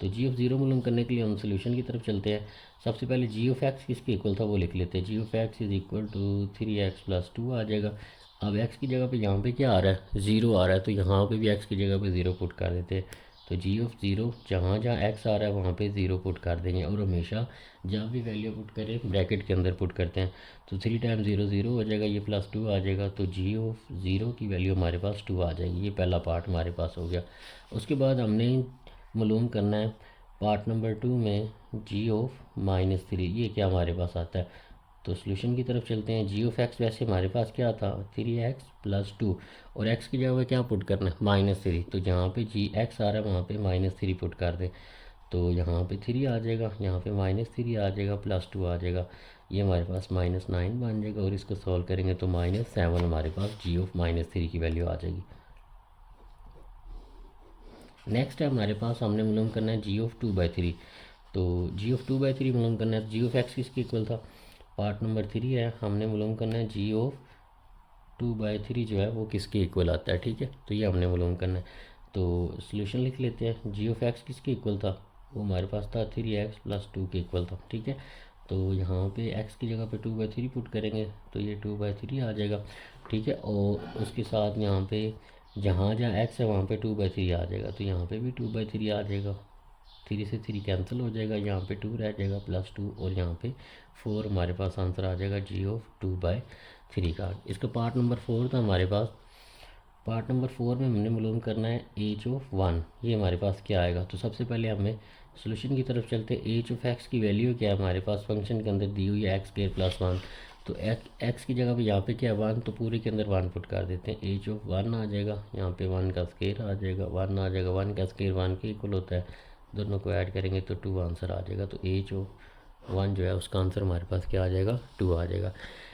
तो जी ऑफ ज़ीरो मालूम करने के लिए हम सोल्यूशन की तरफ चलते हैं। सबसे पहले जी ऑफ एक्स किसके इक्वल था वो लिख लेते हैं। G of x is equal to 3x+2 आ जाएगा। अब एक्स की जगह पे यहाँ पे क्या आ रहा है, ज़ीरो आ रहा है, तो यहाँ पे भी एक्स की जगह पे ज़ीरो पुट कर देते हैं। तो जी ऑफ ज़ीरो जहाँ जहाँ एक्स आ रहा है वहाँ पे ज़ीरो पुट कर देंगे, और हमेशा जब भी वैल्यू पुट करें ब्रैकेट के अंदर पुट करते हैं। तो 3 टाइम 0 0 हो जाएगा, ये +2 आ जाएगा, तो जी ऑफ ज़ीरो की वैल्यू हमारे पास 2 आ जाएगी। ये पहला पार्ट हमारे पास हो गया। उसके बाद हमने मालूम करना है पार्ट नंबर 2 में जी ऑफ -3, ये क्या हमारे पास आता है। तो सोल्यूशन की तरफ चलते हैं। जी ऑफ एक्स वैसे हमारे पास क्या था 3x+2, और एक्स की जगह क्या पुट करना है -3, तो जहाँ पे जी एक्स आ रहा है वहाँ पे -3 पुट कर दें। तो यहाँ पे 3 आ जाएगा, यहाँ पे -3 आ जाएगा, +2 आ जाएगा, ये हमारे पास -9 बन जाएगा, और इसको सॉल्व करेंगे तो -7 हमारे पास जी ऑफ -3 की वैल्यू आ जाएगी। नेक्स्ट है हमारे पास, हमने मालूम करना है जी ऑफ 2/3। तो जी ऑफ 2/3 मालूम करना है, जी ऑफ एक्स किसके इक्वल था, पार्ट नंबर 3 है, हमने मालूम करना है जी ऑफ 2/3 जो है वो किसके इक्वल आता है। ठीक है, तो ये हमने मालूम करना है। तो सोल्यूशन लिख लेते हैं। जी ऑफ एक्स किसके इक्वल था, वो हमारे पास था 3x+2 के इक्वल था। ठीक है, तो यहाँ पे x की जगह पे 2/3 पुट करेंगे तो ये 2/3 आ जाएगा। ठीक है, और उसके साथ यहाँ पे जहाँ जहाँ एक्स है वहाँ पे 2/3 आ जाएगा, तो यहाँ पे भी 2/3 आ जाएगा, 3 से 3 कैंसिल हो जाएगा, यहाँ पे 2 रह जाएगा +2, और यहाँ पे 4 हमारे पास आंसर आ जाएगा जी ऑफ 2/3 का। इसका पार्ट नंबर 4 था हमारे पास। पार्ट नंबर 4 में हमने मालूम करना है एच ऑफ 1, ये हमारे पास क्या आएगा। तो सबसे पहले हमें सोल्यूशन की तरफ चलते हैं। एच ऑफ एक्स की वैल्यू क्या है हमारे पास, फंक्शन के अंदर दी हुई है x² + 1, तो एक्स की जगह पे यहाँ पे क्या है 1, तो पूरे के अंदर 1 पुट कर देते हैं। एच ऑफ 1 आ जाएगा, यहाँ पे 1 का स्क्वायर आ जाएगा, 1 आ जाएगा, 1 का स्क्वायर 1 के इक्वल होता है, दोनों को ऐड करेंगे तो 2 आंसर आ जाएगा। तो एच ऑफ 1 जो है उसका आंसर हमारे पास क्या आ जाएगा, 2 आ जाएगा।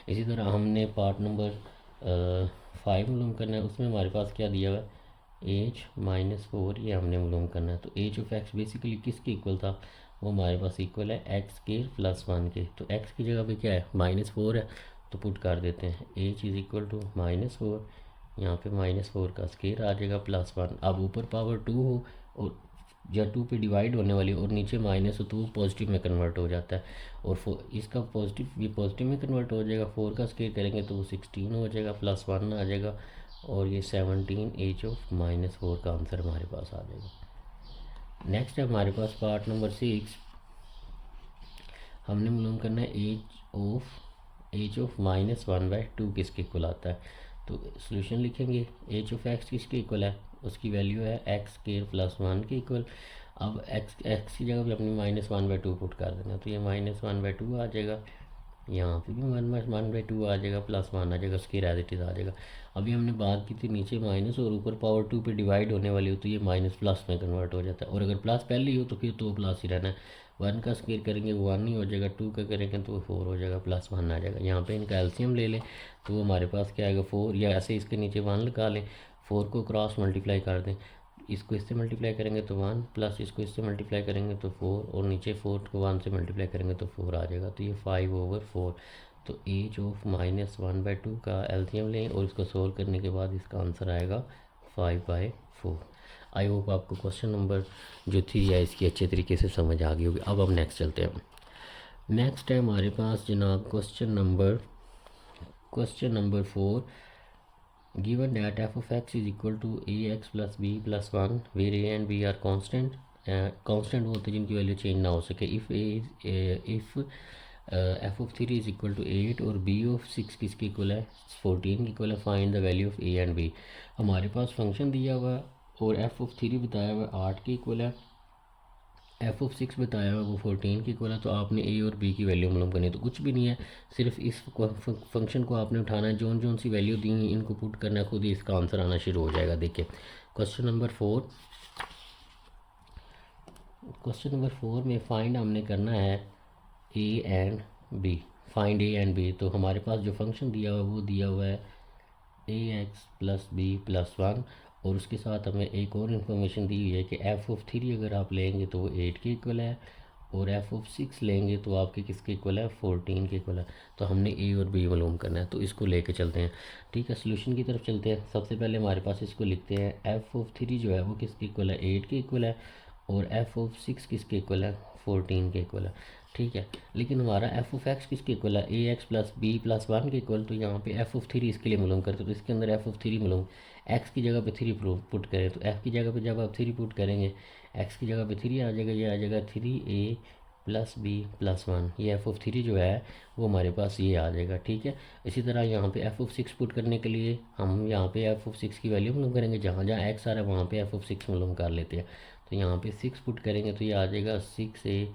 इसी तरह हमने पार्ट नंबर 5 मालूम करना है, उसमें हमारे पास क्या दिया हुआ है h-4, ये हमने मालूम करना है। तो एच ऑफ एक्स बेसिकली किसके इक्वल था, वो हमारे पास इक्वल है x² + 1 के। तो x की जगह पे क्या है -4 है, तो पुट कर देते हैं h इज़ इक्वल टू -4, यहाँ पे -4 का स्क्वायर आ जाएगा +1। अब ऊपर पावर 2 हो और या 2 पे डिवाइड होने वाली और नीचे माइनस हो तो वो पॉजिटिव में कन्वर्ट हो जाता है, और इसका पॉजिटिव ये पॉजिटिव में कन्वर्ट हो जाएगा। 4 का स्क्वायर करेंगे तो वो 16 हो जाएगा, +1 आ जाएगा, और ये 17 एच ऑफ -4 का आंसर हमारे पास आ जाएगा। नेक्स्ट है हमारे पास पार्ट नंबर 6, हमने मालूम करना है एच ऑफ -1/2 किसके इक्वल आता है। तो सोल्यूशन लिखेंगे, एच ऑफ एक्स किसके इक्वल है, उसकी वैल्यू है x² + 1 के इक्वल। अब एक्स की जगह पे अपनी -1/2 पुट कर देना, तो ये -1/2 आ जाएगा, यहाँ पे भी 1/2 आ जाएगा, +1 आ जाएगा, उसकी एज आ जाएगा। अभी हमने बात की थी नीचे माइनस और ऊपर पावर 2 पे डिवाइड होने वाली हो तो ये माइनस प्लस में कन्वर्ट हो जाता है, और अगर प्लस पहले ही हो तो फिर तो प्लस ही रहना है। 1 का स्क्वायर करेंगे वो 1 ही हो जाएगा, 2 का करेंगे तो वो 4 हो जाएगा, +1 आ जाएगा। यहाँ पे इनका एलसीएम ले लें तो वो हमारे पास क्या आएगा 4, या ऐसे इसके नीचे 1 लगा लें, 4 को क्रॉस मल्टीप्लाई कर दें, इसको इससे मल्टीप्लाई करेंगे तो 1, प्लस इसको इससे मल्टीप्लाई करेंगे तो 4, और नीचे 4 को 1 से मल्टीप्लाई करेंगे तो 4 आ जाएगा, तो ये 5/4। तो एच ऑफ -1/2 का एलसीएम लें और इसको सोल्व करने के बाद इसका आंसर आएगा 5/4। आई होप आपको क्वेश्चन नंबर जो 3 है इसकी अच्छे तरीके से समझ आ गई होगी। अब हम नेक्स्ट चलते हैं। नेक्स्ट है हमारे पास जनाब question number 4, given that f of x is equal to ax + b + 1 where a and b are constant, constant वो होते हैं जिनकी वैल्यू चेंज ना हो सके। If f of 3 is equal to 8 और बी ऑफ 6 किसके इक्वल है, 14 के इक्वल है। Find the value of a and b. हमारे पास फंक्शन दिया हुआ है और एफ ऑफ 3 बताया हुआ है 8 के इक्वल है, एफ ऑफ 6 बताया हुआ है वो 14 के इक्वल है। तो आपने ए और बी की वैल्यू मालूम करनी है, तो कुछ भी नहीं है, सिर्फ इस फंक्शन को आपने उठाना है, जोन सी वैल्यू दी है इनको पुट करना है, खुद ही इसका आंसर आना शुरू हो जाएगा। देखिए क्वेश्चन नंबर 4 में फाइंड हमने करना है a and b, find a and b. तो हमारे पास जो फंक्शन दिया हुआ है वो दिया हुआ है ax + b + 1, और उसके साथ हमें एक और इन्फॉर्मेशन दी हुई है कि एफ ऑफ 3 अगर आप लेंगे तो वो 8 के इक्वल है, और एफ ऑफ 6 लेंगे तो आपके किसके इक्वल है, 14 के इक्वल है। तो हमने ए और बी मालूम करना है, तो इसको लेके चलते हैं। ठीक है, सोल्यूशन की तरफ चलते हैं। सबसे पहले हमारे पास इसको लिखते हैं, एफ ऑफ 3 जो है वो किसके इक्वल है, 8 के इक्वल है, और एफ ऑफ 6 किसके इक्वल है, 14 के इक्वल है। ठीक है, लेकिन हमारा एफ ऑफ एक्स किसके इक्वल है, ए एक्स + b + 1 के इक्वल। तो यहाँ पे एफ ऑफ 3 इसके लिए मालूम करते, तो इसके अंदर एफ ऑफ 3 मालूम, एक्स की जगह पे 3 पुट करें, तो एफ की जगह पे जब आप 3 पुट करेंगे एक्स की जगह पे 3 आ जाएगा, ये आ जाएगा 3a + b + 1, ये एफ ऑफ 3 जो है वो हमारे पास ये आ जाएगा। ठीक है, इसी तरह यहाँ पे एफ ऑफ 6 पुट करने के लिए हम यहाँ पे एफ ऑफ 6 की वैल्यू मालूम करेंगे, जहाँ जहाँ एक्स आ रहा है वहाँ पे एफ ऑफ 6 मालूम कर लेते हैं। तो यहाँ पे 6 पुट करेंगे तो ये आ जाएगा 6a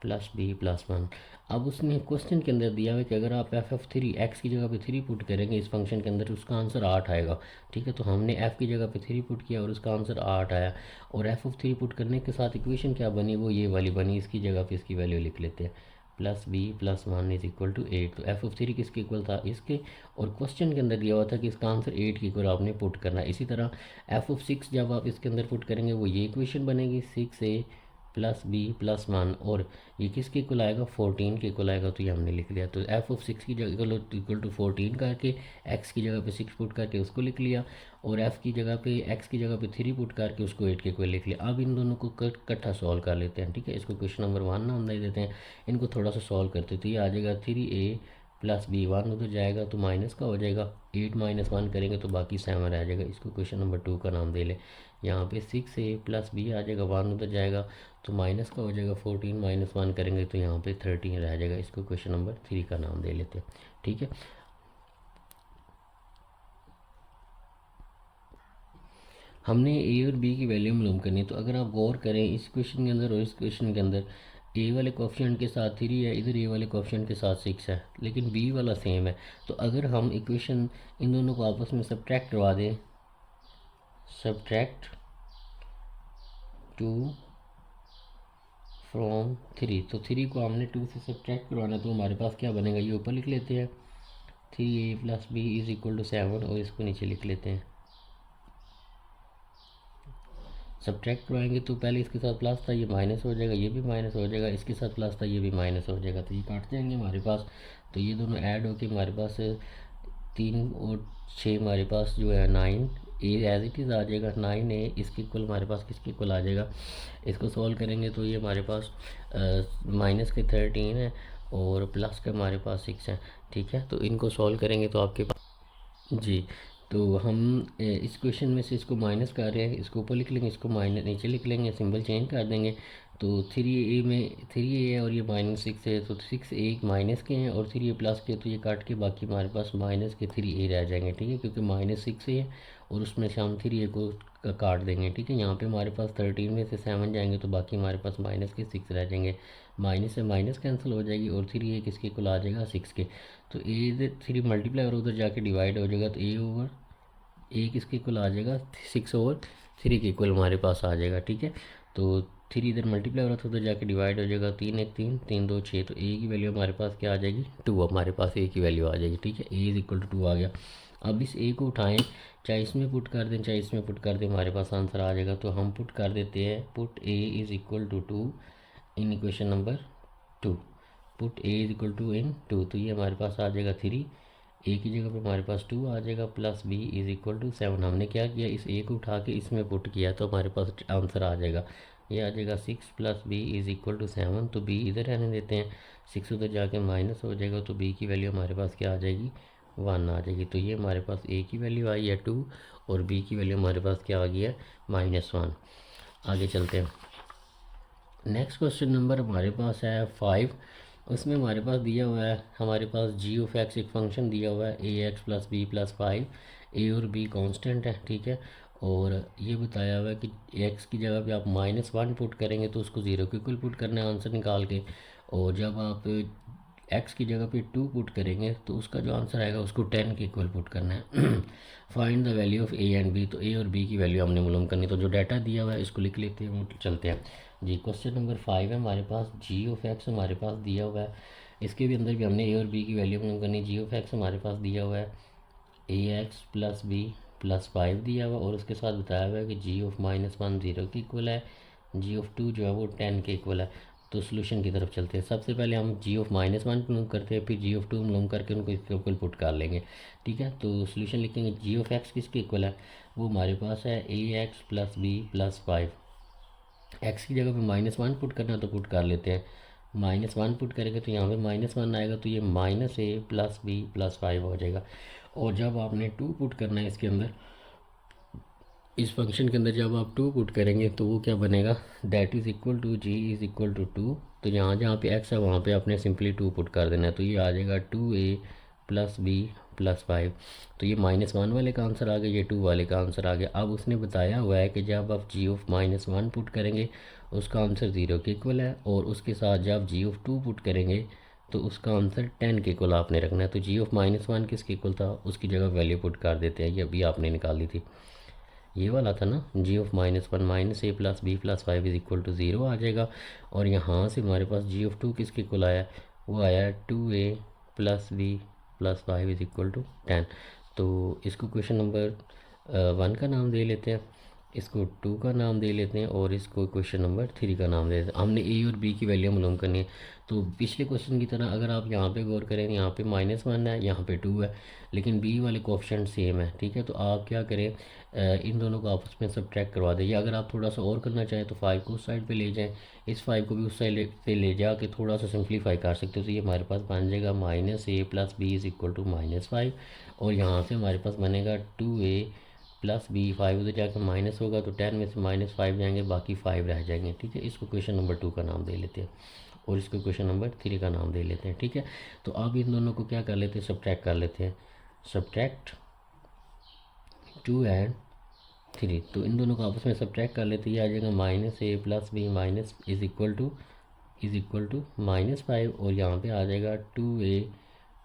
+ b + 1। अब उसने क्वेश्चन के अंदर दिया हुआ कि अगर आप एफ ऑफ 3 एक्स की जगह पे 3 पुट करेंगे इस फंक्शन के अंदर, उसका आंसर 8 आएगा। ठीक है, तो हमने एफ़ की जगह पे 3 पुट किया और उसका आंसर 8 आया, और एफ ऑफ 3 पुट करने के साथ इक्वेशन क्या बनी, वो ये वाली बनी। इसकी जगह पे इसकी वैल्यू लिख लेते हैं, +b + 1 इज़ इक्वल टू 8। तो एफ ऑफ 3 किसके इक्वल था, इसके, और क्वेश्चन के अंदर दिया हुआ था कि इसका आंसर 8 के इक्वल आपने पुट करना है। इसी तरह एफ ऑफ 6 जब आप इसके अंदर पुट करेंगे वो ये इक्वेशन बनेगी, 6a + b + 1, और ये किसके इक्वल आएगा, 14 के इक्वल आएगा। तो ये हमने लिख लिया। तो एफ ऑफ 6 की जगह इक्वल टू 14 करके एक्स की जगह पे 6 पुट करके उसको लिख लिया, और एफ की जगह पे एक्स की जगह पे 3 पुट करके उसको 8 के इक्वल लिख लिया। अब इन दोनों को इकट्ठा सॉल्व कर लेते हैं। ठीक है, इसको क्वेश्चन नंबर 1 नाम दे देते हैं, इनको थोड़ा सा सॉल्व करते तो ये आ जाएगा 3a प्लस बी 1 उधर जाएगा तो माइनस का हो जाएगा, 8 माइनस 1 करेंगे तो बाकी 7 रह जाएगा। इसको क्वेश्चन नंबर 2 का नाम दे लें। यहाँ पे 6a प्लस बी आ जाएगा, 1 उधर जाएगा तो माइनस का हो जाएगा, 14 माइनस 1 करेंगे तो यहाँ पे 13 रह जाएगा। इसको क्वेश्चन नंबर 3 का नाम दे लेते हैं। ठीक है, हमने ए और बी की वैल्यू मालूम करनी है। तो अगर आप गौर करें इस क्वेश्चन के अंदर और इस क्वेश्चन के अंदर, ए वाले कोफिशिएंट के साथ 3 है, इधर ए वाले कोफिशिएंट के साथ 6 है, लेकिन बी वाला सेम है। तो अगर हम इक्वेशन इन दोनों को आपस में सब्ट्रैक्ट करवा दें, सब्ट्रैक्ट 2 फ्रॉम 3, तो 3 को हमने 2 से सब्ट्रैक्ट करवाना, तो हमारे पास क्या बनेगा, ये ऊपर लिख लेते हैं 3a plus b is equal to 7, और इसको नीचे लिख लेते हैं। सब्ट्रैक्ट करवाएंगे तो पहले इसके साथ प्लस था, ये माइनस हो जाएगा, ये भी माइनस हो जाएगा, इसके साथ प्लस था, ये भी माइनस हो जाएगा, तो ये काट जाएंगे हमारे पास। तो ये दोनों ऐड होके हमारे पास 3 और 6 हमारे पास जो है 9 ए एज इट इज़ आ जाएगा। 9a इसके इक्वल हमारे पास किसके इक्वल आ जाएगा, इसको सॉल्व करेंगे तो ये हमारे पास माइनस के 13 है और प्लस के हमारे पास 6 है। ठीक है, तो इनको सॉल्व करेंगे तो आपके पास जी, तो हम इस क्वेश्चन में से इसको माइनस कर रहे हैं, इसको ऊपर लिख लेंगे, इसको माइनस नीचे लिख लेंगे, सिंबल चेंज कर देंगे। तो 3a में 3a है और ये -6 है, तो 6a माइनस के हैं और 3a प्लस के, तो ये काट के बाकी हमारे पास माइनस के 3a रह जाएंगे। ठीक है, क्योंकि -6 है और उसमें से हम 3a को काट देंगे। ठीक है, यहाँ पे हमारे पास 13 में से 7 जाएंगे तो बाकी हमारे पास माइनस के 6 रह जाएंगे, माइनस से माइनस कैंसिल हो जाएगी और 3a किसके इक्वल आ जाएगा, 6 के। तो ए इधर 3 मल्टीप्लाई और उधर जाके डिवाइड हो जाएगा, तो a ओवर ए किसके इक्वल आ जाएगा, 6 ओवर 3 के इक्वल हमारे पास आ जाएगा। ठीक है, तो 3 इधर मल्टीप्लाई हो रहा था उधर जाके डिवाइड हो जाएगा, 3 1 3 3 2 6, तो ए की वैल्यू हमारे पास क्या आ जाएगी, 2, हमारे पास ए की वैल्यू आ जाएगी। ठीक है, ए इज इक्वल टू 2 आ गया। अब इस ए को उठाएं, चाहे इसमें पुट कर दें चाहे इसमें पुट कर दें, हमारे पास आंसर आ जाएगा। तो हम पुट कर देते हैं, put A is equal to 2 in equation number 2, put A is equal to in 2, तो ये हमारे पास आ जाएगा 3, ए की जगह पे हमारे पास 2 आ जाएगा, plus b is equal to 7। हमने क्या किया, इस ए को उठा के इसमें पुट किया तो हमारे पास आंसर आ जाएगा, ये आ जाएगा 6 plus b is equal to 7। तो बी इधर रहने देते हैं, 6 उधर जाके माइनस हो जाएगा, तो बी की वैल्यू हमारे पास क्या आ जाएगी, 1 आ जाएगी। तो ये हमारे पास ए की वैल्यू आई है 2 और बी की वैल्यू हमारे पास क्या आ गई है, -1। आगे चलते हैं, नेक्स्ट क्वेश्चन नंबर हमारे पास है 5। उसमें हमारे पास दिया हुआ है, हमारे पास जी ऑफ एक्स एक फंक्शन दिया हुआ है, A X plus B plus 5, ए और बी कांस्टेंट है। ठीक है, और ये बताया हुआ है कि एक्स की जगह पे आप -1 पुट करेंगे तो उसको 0 के इक्वल पुट करना है आंसर निकाल के, और जब आप एक्स की जगह पे 2 पुट करेंगे तो उसका जो आंसर आएगा उसको 10 के इक्वल पुट करना है। Find the value of a and b, तो ए और बी की वैल्यू हमने मालूम करनी, तो जो डाटा दिया हुआ है इसको लिख लेते हैं, वो चलते हैं जी। क्वेश्चन नंबर 5 है हमारे पास, जी ऑफ एक्स हमारे पास दिया हुआ है, इसके भी अंदर भी हमने ए और बी की वैल्यू मालूम करनी। जी ऑफ एक्स हमारे पास दिया हुआ है A X plus B plus 5 दिया हुआ, और उसके साथ बताया हुआ है कि जी ऑफ -1 0 के इक्वल है, जी ऑफ 2 जो है वो 10 के इक्वल है। तो सोल्यूशन की तरफ चलते हैं, सबसे पहले हम जी ऑफ -1 मालूम करते हैं, फिर जी ऑफ 2 मालूम करके उनको इसके इक्वल पुट कर लेंगे। ठीक है, तो सोल्यूशन लिखेंगे, जी ऑफ एक्स किसके इक्वल है, वो हमारे पास है A X plus B plus 5। X की जगह पे -1 पुट करना तो पुट कर लेते हैं, -1 पुट करेंगे तो यहाँ पे -1 आएगा, तो ये -a प्लस बी प्लस 5 हो जाएगा। और जब आपने 2 पुट करना है इसके अंदर, इस फंक्शन के अंदर जब आप 2 पुट करेंगे तो वो क्या बनेगा, that is equal to g is equal to 2। तो यहाँ जहाँ पे एक्स है वहाँ पे आपने सिंपली 2 पुट कर देना है, तो ये आ जाएगा 2a प्लस बी प्लस 5। तो ये -1 वाले का आंसर आ गया, ये 2 वाले का आंसर आ गया। अब उसने बताया हुआ है कि जब आप जी ऑफ -1 पुट करेंगे उसका आंसर 0 के इक्वल है, और उसके साथ जब जी ऑफ 2 पुट करेंगे तो उसका आंसर 10 के इक्वल आपने रखना है। तो जी ऑफ -1 किसके इक्वल था, उसकी जगह वैल्यू पुट कर देते हैं, ये अभी आपने निकाली थी, ये वाला था ना, G of -1 -a plus B plus 5 is equal to 0 आ जाएगा। और यहाँ से हमारे पास जी ऑफ 2 किसके इक्वल आया, वो आया 2a plus B plus 5 is equal to 10। तो इसको क्वेश्चन नंबर 1 का नाम दे लेते हैं। इसको 2 का नाम दे लेते हैं और इसको क्वेश्चन नंबर 3 का नाम दे देते हैं। हमने ए और बी की वैल्यू मालूम करनी है। तो पिछले क्वेश्चन की तरह अगर आप यहाँ पे गौर करें, यहाँ पे -1 है, यहाँ पे 2 है, लेकिन बी वाले कोएफिशिएंट सेम है, ठीक है। तो आप क्या करें, इन दोनों को आपस में सब्ट्रैक्ट करवा दें, या अगर आप थोड़ा सा और करना चाहें तो 5 को उस साइड पे ले जाएं, इस 5 को भी उस साइड पे ले जा के थोड़ा सा सिंप्लीफाई कर सकते हो। तो ये हमारे पास बन जाएगा -a + b = -5, और यहाँ से हमारे पास बनेगा 2a + b, 5 उधर जाकर माइनस होगा तो 10 में से -5 जाएंगे, बाकी 5 रह जाएंगे, ठीक है। इसको क्वेश्चन नंबर 2 का नाम दे लेते हैं और इसको क्वेश्चन नंबर 3 का नाम दे लेते हैं, ठीक है। तो अब इन दोनों को क्या कर लेते हैं, सब्ट्रैक्ट कर लेते हैं। सब्ट्रैक्ट 2 एंड 3, तो इन दोनों को आपस में सब्ट्रैक्ट कर लेते हैं। ये आ जाएगा -a + b minus is equal to -5, और यहाँ पे आ जाएगा 2a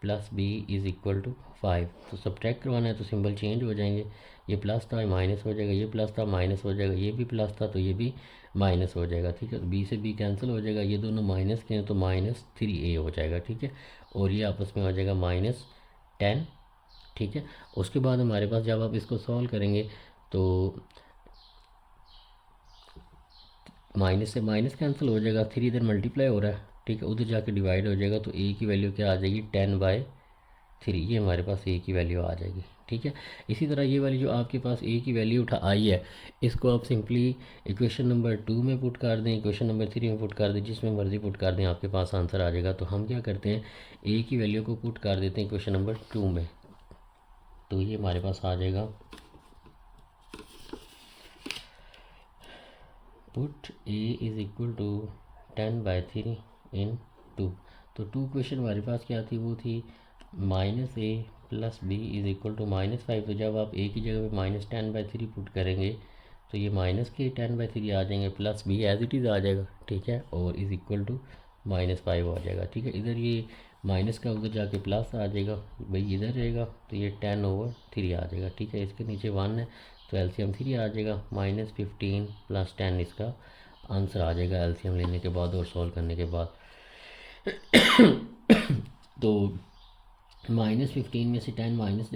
+ b = 5। तो सब्ट्रैक्ट करवाना है तो सिंबल चेंज हो जाएंगे, ये प्लस था माइनस हो जाएगा, ये प्लस था माइनस हो जाएगा, ये भी प्लस था तो ये भी माइनस हो जाएगा, ठीक है। तो बी से बी कैंसिल हो जाएगा, ये दोनों माइनस के हैं तो -3a हो जाएगा, ठीक है। और ये आपस में हो जाएगा -10, ठीक है। उसके बाद हमारे पास जब आप इसको सॉल्व करेंगे तो माइनस से माइनस कैंसिल हो जाएगा, 3 इधर मल्टीप्लाई हो रहा है, ठीक है, उधर जाके डिवाइड हो जाएगा, तो ए की वैल्यू क्या आ जाएगी, 10/3, ये हमारे पास ए की वैल्यू आ जाएगी, ठीक है। इसी तरह ये वाली जो आपके पास ए की वैल्यू आई है, इसको आप सिंपली इक्वेशन नंबर 2 में पुट कर दें, इक्वेशन नंबर 3 में पुट कर दें, जिसमें मर्जी पुट कर दें, आपके पास आंसर आ जाएगा। तो हम क्या करते हैं, ए की वैल्यू को पुट कर देते हैं इक्वेशन नंबर 2 में, तो ये हमारे पास आ जाएगा, पुट ए = 10/3 इन 2। तो 2 क्वेश्चन हमारे पास क्या थी, वो थी -a + b = -5। तो जब आप a की जगह पे -10/3 पुट करेंगे तो ये -10/3 आ जाएंगे, plus b as it is आ जाएगा, ठीक है, और इज इक्वल टू -5 आ जाएगा, ठीक है। इधर ये माइनस का उधर जाके प्लस आ जाएगा, भाई इधर रहेगा तो ये 10/3 आ जाएगा, ठीक है। इसके नीचे 1 है तो एलसीएम 3 आ जाएगा, -15 + 10 इसका आंसर आ जाएगा एलसीएम लेने के बाद और सॉल्व करने के बाद। तो -15 में से 10 माइनस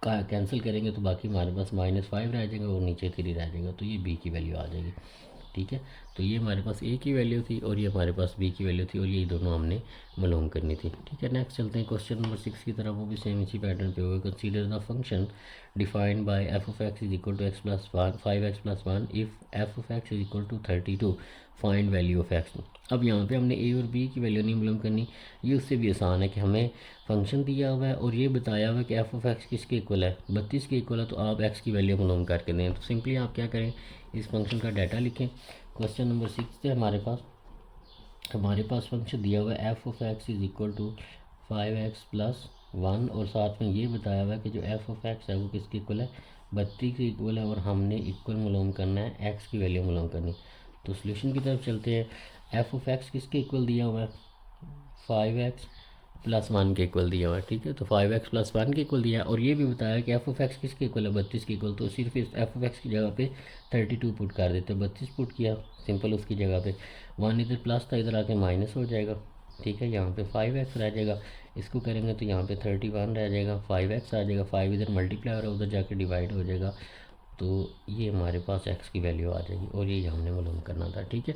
का कैंसिल करेंगे तो बाकी हमारे पास -5 रह जाएगा और नीचे 3 रह जाएगा, तो ये बी की वैल्यू आ जाएगी, ठीक है। तो ये हमारे पास ए की वैल्यू थी और ये हमारे पास बी की वैल्यू थी, और ये दोनों हमने मालूम करनी थी, ठीक है। नेक्स्ट चलते हैं क्वेश्चन नंबर 6 की तरफ, वो भी सेम इसी पैटर्न पे होगा। Consider the function defined by f(x) = x + 5x + 1 if f(x) = 32, find value of x। अब यहाँ पे हमने ए और बी की वैल्यू नहीं मालूम करनी, ये उससे भी आसान है कि हमें फंक्शन दिया हुआ है और ये बताया हुआ है कि f(x) किसके इक्वल है, 32 के इक्वल है, तो आप x की वैल्यू मालूम करके दें। तो सिंपली आप क्या करें, इस फंक्शन का डाटा लिखें। क्वेश्चन नंबर 6 से हमारे पास फंक्शन दिया हुआ है f(x) = 5x + 1, और साथ में ये बताया हुआ है कि जो f(x) है वो किसके इक्वल है, 32 के इक्वल है, और हमने इक्वल मालूम करना है, x की वैल्यू मालूम करनी। तो सोल्यूशन की तरफ चलते हैं। f(x) किसके इक्वल दिया हुआ है, 5x + 1 के इक्वल दिया हुआ है, ठीक है। तो 5x + 1 के इक्वल दिया है, और ये भी बताया कि f(x) किसके इक्वल है, 32 के इक्वल। तो सिर्फ इस f(x) की जगह पे 32 पुट कर देते हैं, 32 पुट किया सिंपल, उसकी जगह पे 1 इधर प्लस था, इधर आके माइनस हो जाएगा, ठीक है। यहाँ पे 5x रह जाएगा, इसको करेंगे तो यहाँ पे 31 रह जाएगा, 5x आ जाएगा, 5 इधर मल्टीप्लाई हो रहा है, उधर जाके डिवाइड हो जाएगा, तो ये हमारे पास x की वैल्यू आ जाएगी, और ये हमने मालूम करना था, ठीक है।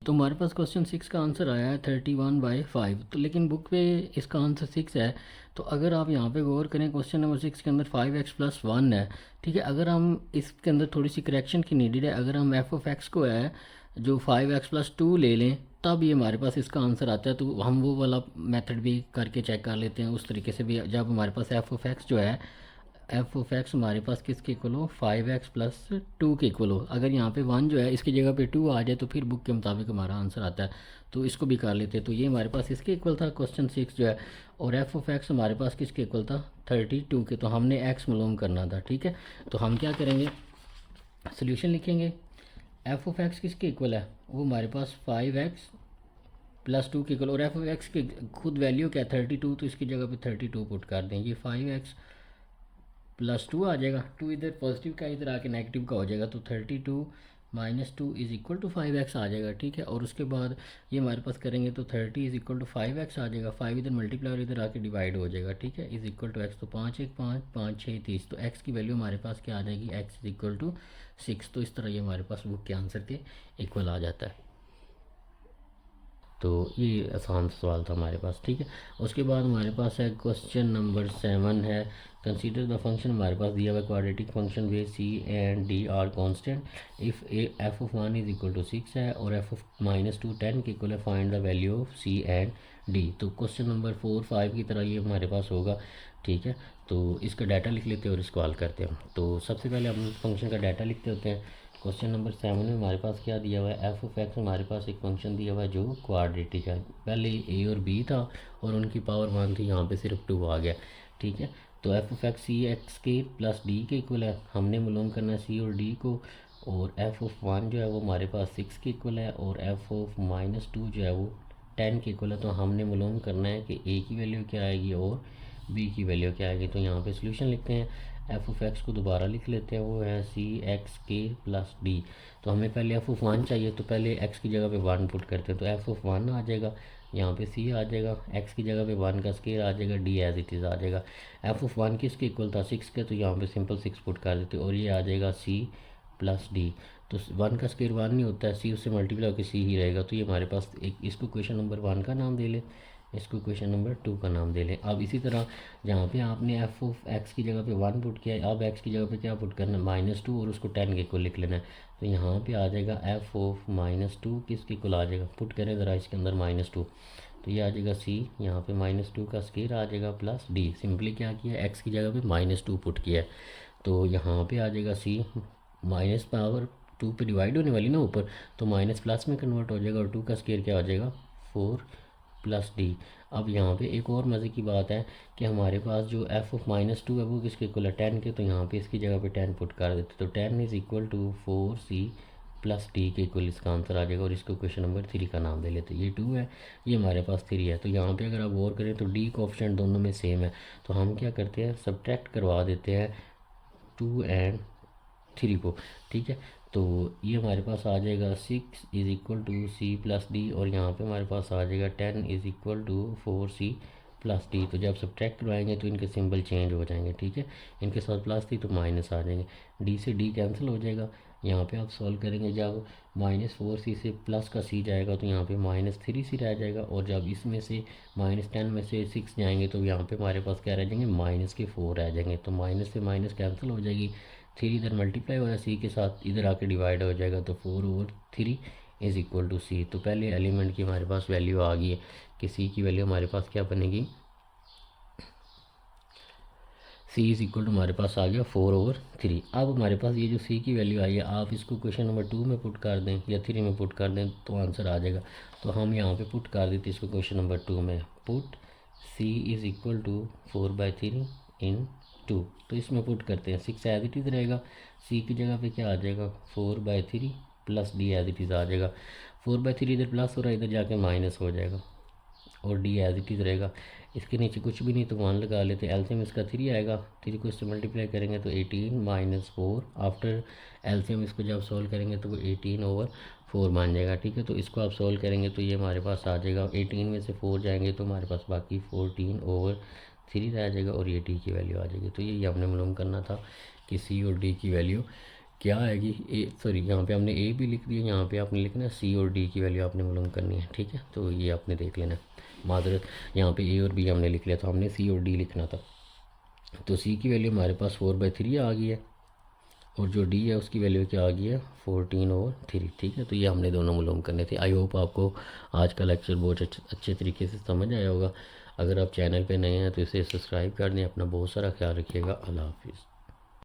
तो हमारे पास क्वेश्चन 6 का आंसर आया है 31/5, तो लेकिन बुक पे इसका आंसर 6 है। तो अगर आप यहाँ पे गौर करें, क्वेश्चन नंबर 6 के अंदर 5x + 1 है, ठीक है। अगर हम इसके अंदर थोड़ी सी करेक्शन की नीडेड है, अगर हम f(x) को है जो 5x + 2 ले लें, तब ये हमारे पास इसका आंसर आता है। तो हम वो वाला मेथड भी करके चेक कर लेते हैं, उस तरीके से भी, जब हमारे पास f(x) जो है, f(x) हमारे पास किसके इक्वल हो, 5x + 2 के इक्वल हो। अगर यहाँ पे 1 जो है इसकी जगह पे 2 आ जाए तो फिर बुक के मुताबिक हमारा आंसर आता है, तो इसको भी कर लेते हैं। तो ये हमारे पास इसके इक्वल था क्वेश्चन 6 जो है, और f(x) हमारे पास किसके इक्वल था, 32 के। तो हमने x मालूम करना था, ठीक है। तो हम क्या करेंगे, सोल्यूशन लिखेंगे। f(x) किसके इक्वल है, वो हमारे पास 5x + 2 के इक्वल, और f(x) की खुद वैल्यू क्या है, 32, तो इसकी जगह पे 32 पुट कर दें, ये 5x + 2 आ जाएगा, 2 इधर पॉजिटिव का इधर आके नेगेटिव का हो जाएगा, तो 32 -2 इज़ इक्वल टू 5x आ जाएगा, ठीक है। और उसके बाद ये हमारे पास करेंगे तो 30 इज़ इक्वल टू 5x आ जाएगा, 5 इधर मल्टीप्लाई और इधर आके डिवाइड हो जाएगा, ठीक है। इज़ इक्वल टू x, तो 5 1 5 5 6 30, तो x की वैल्यू हमारे पास क्या आ जाएगी, x इज़ इक्वल टू 6। तो इस तरह ये हमारे पास बुक के आंसर के इक्वल आ जाता है। तो ये आसान सवाल था हमारे पास, ठीक है। उसके बाद हमारे पास है क्वेश्चन नंबर 7 है, कंसीडर द फंक्शन। हमारे पास दिया हुआ quadratic function where c and d are constant if f of 1 is equal to 6 है और एफ ऑफ -2 10 के इक्वल है, find the value of c and d. तो क्वेश्चन नंबर 4 5 की तरह ये हमारे पास होगा, ठीक है। तो इसका डाटा लिख लेते हैं और इसको हल करते हैं। तो सबसे पहले हम फंक्शन का डाटा लिखते होते हैं। क्वेश्चन नंबर 7 में हमारे पास क्या दिया हुआ है, एफ ऑफ एक्स हमारे पास एक फंक्शन दिया हुआ है जो क्वाड्रेटिक है। पहले ए और बी था और उनकी पावर 1 थी, यहाँ पे सिर्फ 2 आ गया, ठीक है। तो f of x c x के प्लस डी के इक्वल है, हमने मालूम करना है सी और डी को। और एफ ऑफ 1 जो है वो हमारे पास 6 के इक्वल है और एफ ऑफ -2 जो है वो 10 के इक्वल है। तो हमने मालूम करना है कि ए की वैल्यू क्या आएगी और बी की वैल्यू क्या आएगी। तो यहाँ पे सोल्यूशन लिखते हैं, एफ ऑफ एक्स को दोबारा लिख लेते हैं, वो है सी एक्स के प्लस डी। तो हमें पहले एफ ऑफ 1 चाहिए, तो पहले एक्स की जगह पे 1 पुट करते हैं, तो एफ ऑफ 1 आ जाएगा, यहाँ पे सी आ जाएगा, एक्स की जगह पे 1 का स्केयर आ जाएगा, डी एज इट इज़ आ जाएगा। एफ ऑफ 1 किसके इक्वल था, 6 के, तो यहाँ पे सिंपल 6 पुट कर देते और ये आ जाएगा सी प्लस डी। तो 1 का स्केयर 1 नहीं होता है, सी उससे मल्टीप्लाई होकर सी ही रहेगा। तो ये हमारे पास एक, इसको क्वेश्चन नंबर 1 का नाम दे लें, इसको क्वेश्चन नंबर 2 का नाम दे लें। अब इसी तरह जहाँ पे आपने एफ ऑफ एक्स की जगह पे 1 पुट किया है, अब एक्स की जगह पे क्या पुट करना है, -2 और उसको 10 के इक्वल लिख लेना है। तो यहाँ पे आ जाएगा एफ ऑफ -2 किसके इक्वल आ जाएगा, पुट करें ज़रा इसके अंदर -2, तो ये आ जाएगा सी, यहाँ पे -2 का स्केयर आ जाएगा प्लस डी। सिंपली क्या किया, एक्स की जगह पे -2 पुट किया है, तो यहाँ पे आ जाएगा सी, माइनस पावर 2 पे डिवाइड होने वाली ना ऊपर, तो माइनस प्लस में कन्वर्ट हो जाएगा और 2 का स्केयर क्या हो जाएगा 4 प्लस डी। अब यहाँ पे एक और मज़े की बात है कि हमारे पास जो एफ ऑफ -2 है वो किसके इक्वल है, 10 के, तो यहाँ पे इसकी जगह पे 10 पुट कर देते, तो 10 is equal to 4c plus d के इक्वल इसका आंसर आ जाएगा। और इसको क्वेश्चन नंबर 3 का नाम दे लेते हैं। ये 2 है, ये हमारे पास 3 है। तो यहाँ पे अगर आप गौर करें तो डी कोएफिशिएंट दोनों में सेम है, तो हम क्या करते हैं, सब्ट्रैक्ट करवा देते हैं 2 एंड 3 को, ठीक है। तो ये हमारे पास आ जाएगा 6 is equal to c plus d, और यहाँ पे हमारे पास आ जाएगा 10 is equal to 4c plus d. तो जब सब्ट्रैक्ट करवाएंगे तो इनके सिंबल चेंज हो जाएंगे, ठीक है। इनके साथ प्लस थी तो माइनस आ जाएंगे, डी से डी कैंसिल हो जाएगा। यहाँ पे आप सॉल्व करेंगे, जब -4c से प्लस का c जाएगा तो यहाँ पे -3c रह जाएगा, और जब इसमें से -10 में से 6 जाएंगे तो यहाँ पे हमारे पास क्या रह जाएंगे, -4 रह जाएंगे। तो माइनस से माइनस कैंसिल हो जाएगी, 3 इधर मल्टीप्लाई हो रहा है सी के साथ, इधर आके डिवाइड हो जाएगा, तो 4/3 इज़ इक्वल टू सी। तो पहले एलिमेंट की हमारे पास वैल्यू आ गई है कि सी की वैल्यू हमारे पास क्या बनेगी, सी इज़ इक्वल टू हमारे पास आ गया 4/3। अब हमारे पास ये जो सी की वैल्यू आई है, आप इसको क्वेश्चन नंबर 2 में पुट कर दें या 3 में पुट कर दें तो आंसर आ जाएगा। तो हम यहाँ पे पुट कर देते इसको क्वेश्चन नंबर 2 में, put c is equal to 4/3 in 2। तो इसमें पुट करते हैं, 6 एज इट इज़ रहेगा, सी की जगह पे क्या आ जाएगा 4/3 plus D as it is आ जाएगा। 4/3 इधर प्लस हो रहा है, इधर जाके माइनस हो जाएगा, और डी एज इट इज़ रहेगा। इसके नीचे कुछ भी नहीं तो 1 लगा लेते, एलसीएम इसका 3 आएगा, 3 को इससे मल्टीप्लाई करेंगे तो 18 - 4। आफ्टर एलसीएम इसको जब सॉल्व करेंगे तो वो 18/4 बन जाएगा, ठीक है। तो इसको आप सॉल्व करेंगे तो ये हमारे पास आ जाएगा, 18 में से 4 जाएंगे तो हमारे पास बाकी 14/3 रह जाएगा, और ये डी की वैल्यू आ जाएगी। तो ये हमने मालूम करना था कि सी और डी की वैल्यू क्या आएगी। यहाँ पे हमने ए भी लिख दिया, यहाँ पे आपने लिखना है सी और डी की वैल्यू आपने मालूम करनी है, ठीक है। तो ये आपने देख लेना है, माजरत यहाँ पे ए और बी हमने लिख लिया था, हमने सी और डी लिखना था। तो सी की वैल्यू हमारे पास 4/3 आ गई है, और जो डी है उसकी वैल्यू क्या आ गई है 14/3, ठीक है। तो ये हमने दोनों मालूम करने थे। आई होप आपको आज का लेक्चर बहुत अच्छे तरीके से समझ आया होगा। अगर आप चैनल पे नए हैं तो इसे सब्सक्राइब कर दें। अपना बहुत सारा ख्याल रखिएगा। अल्लाह हाफिज़।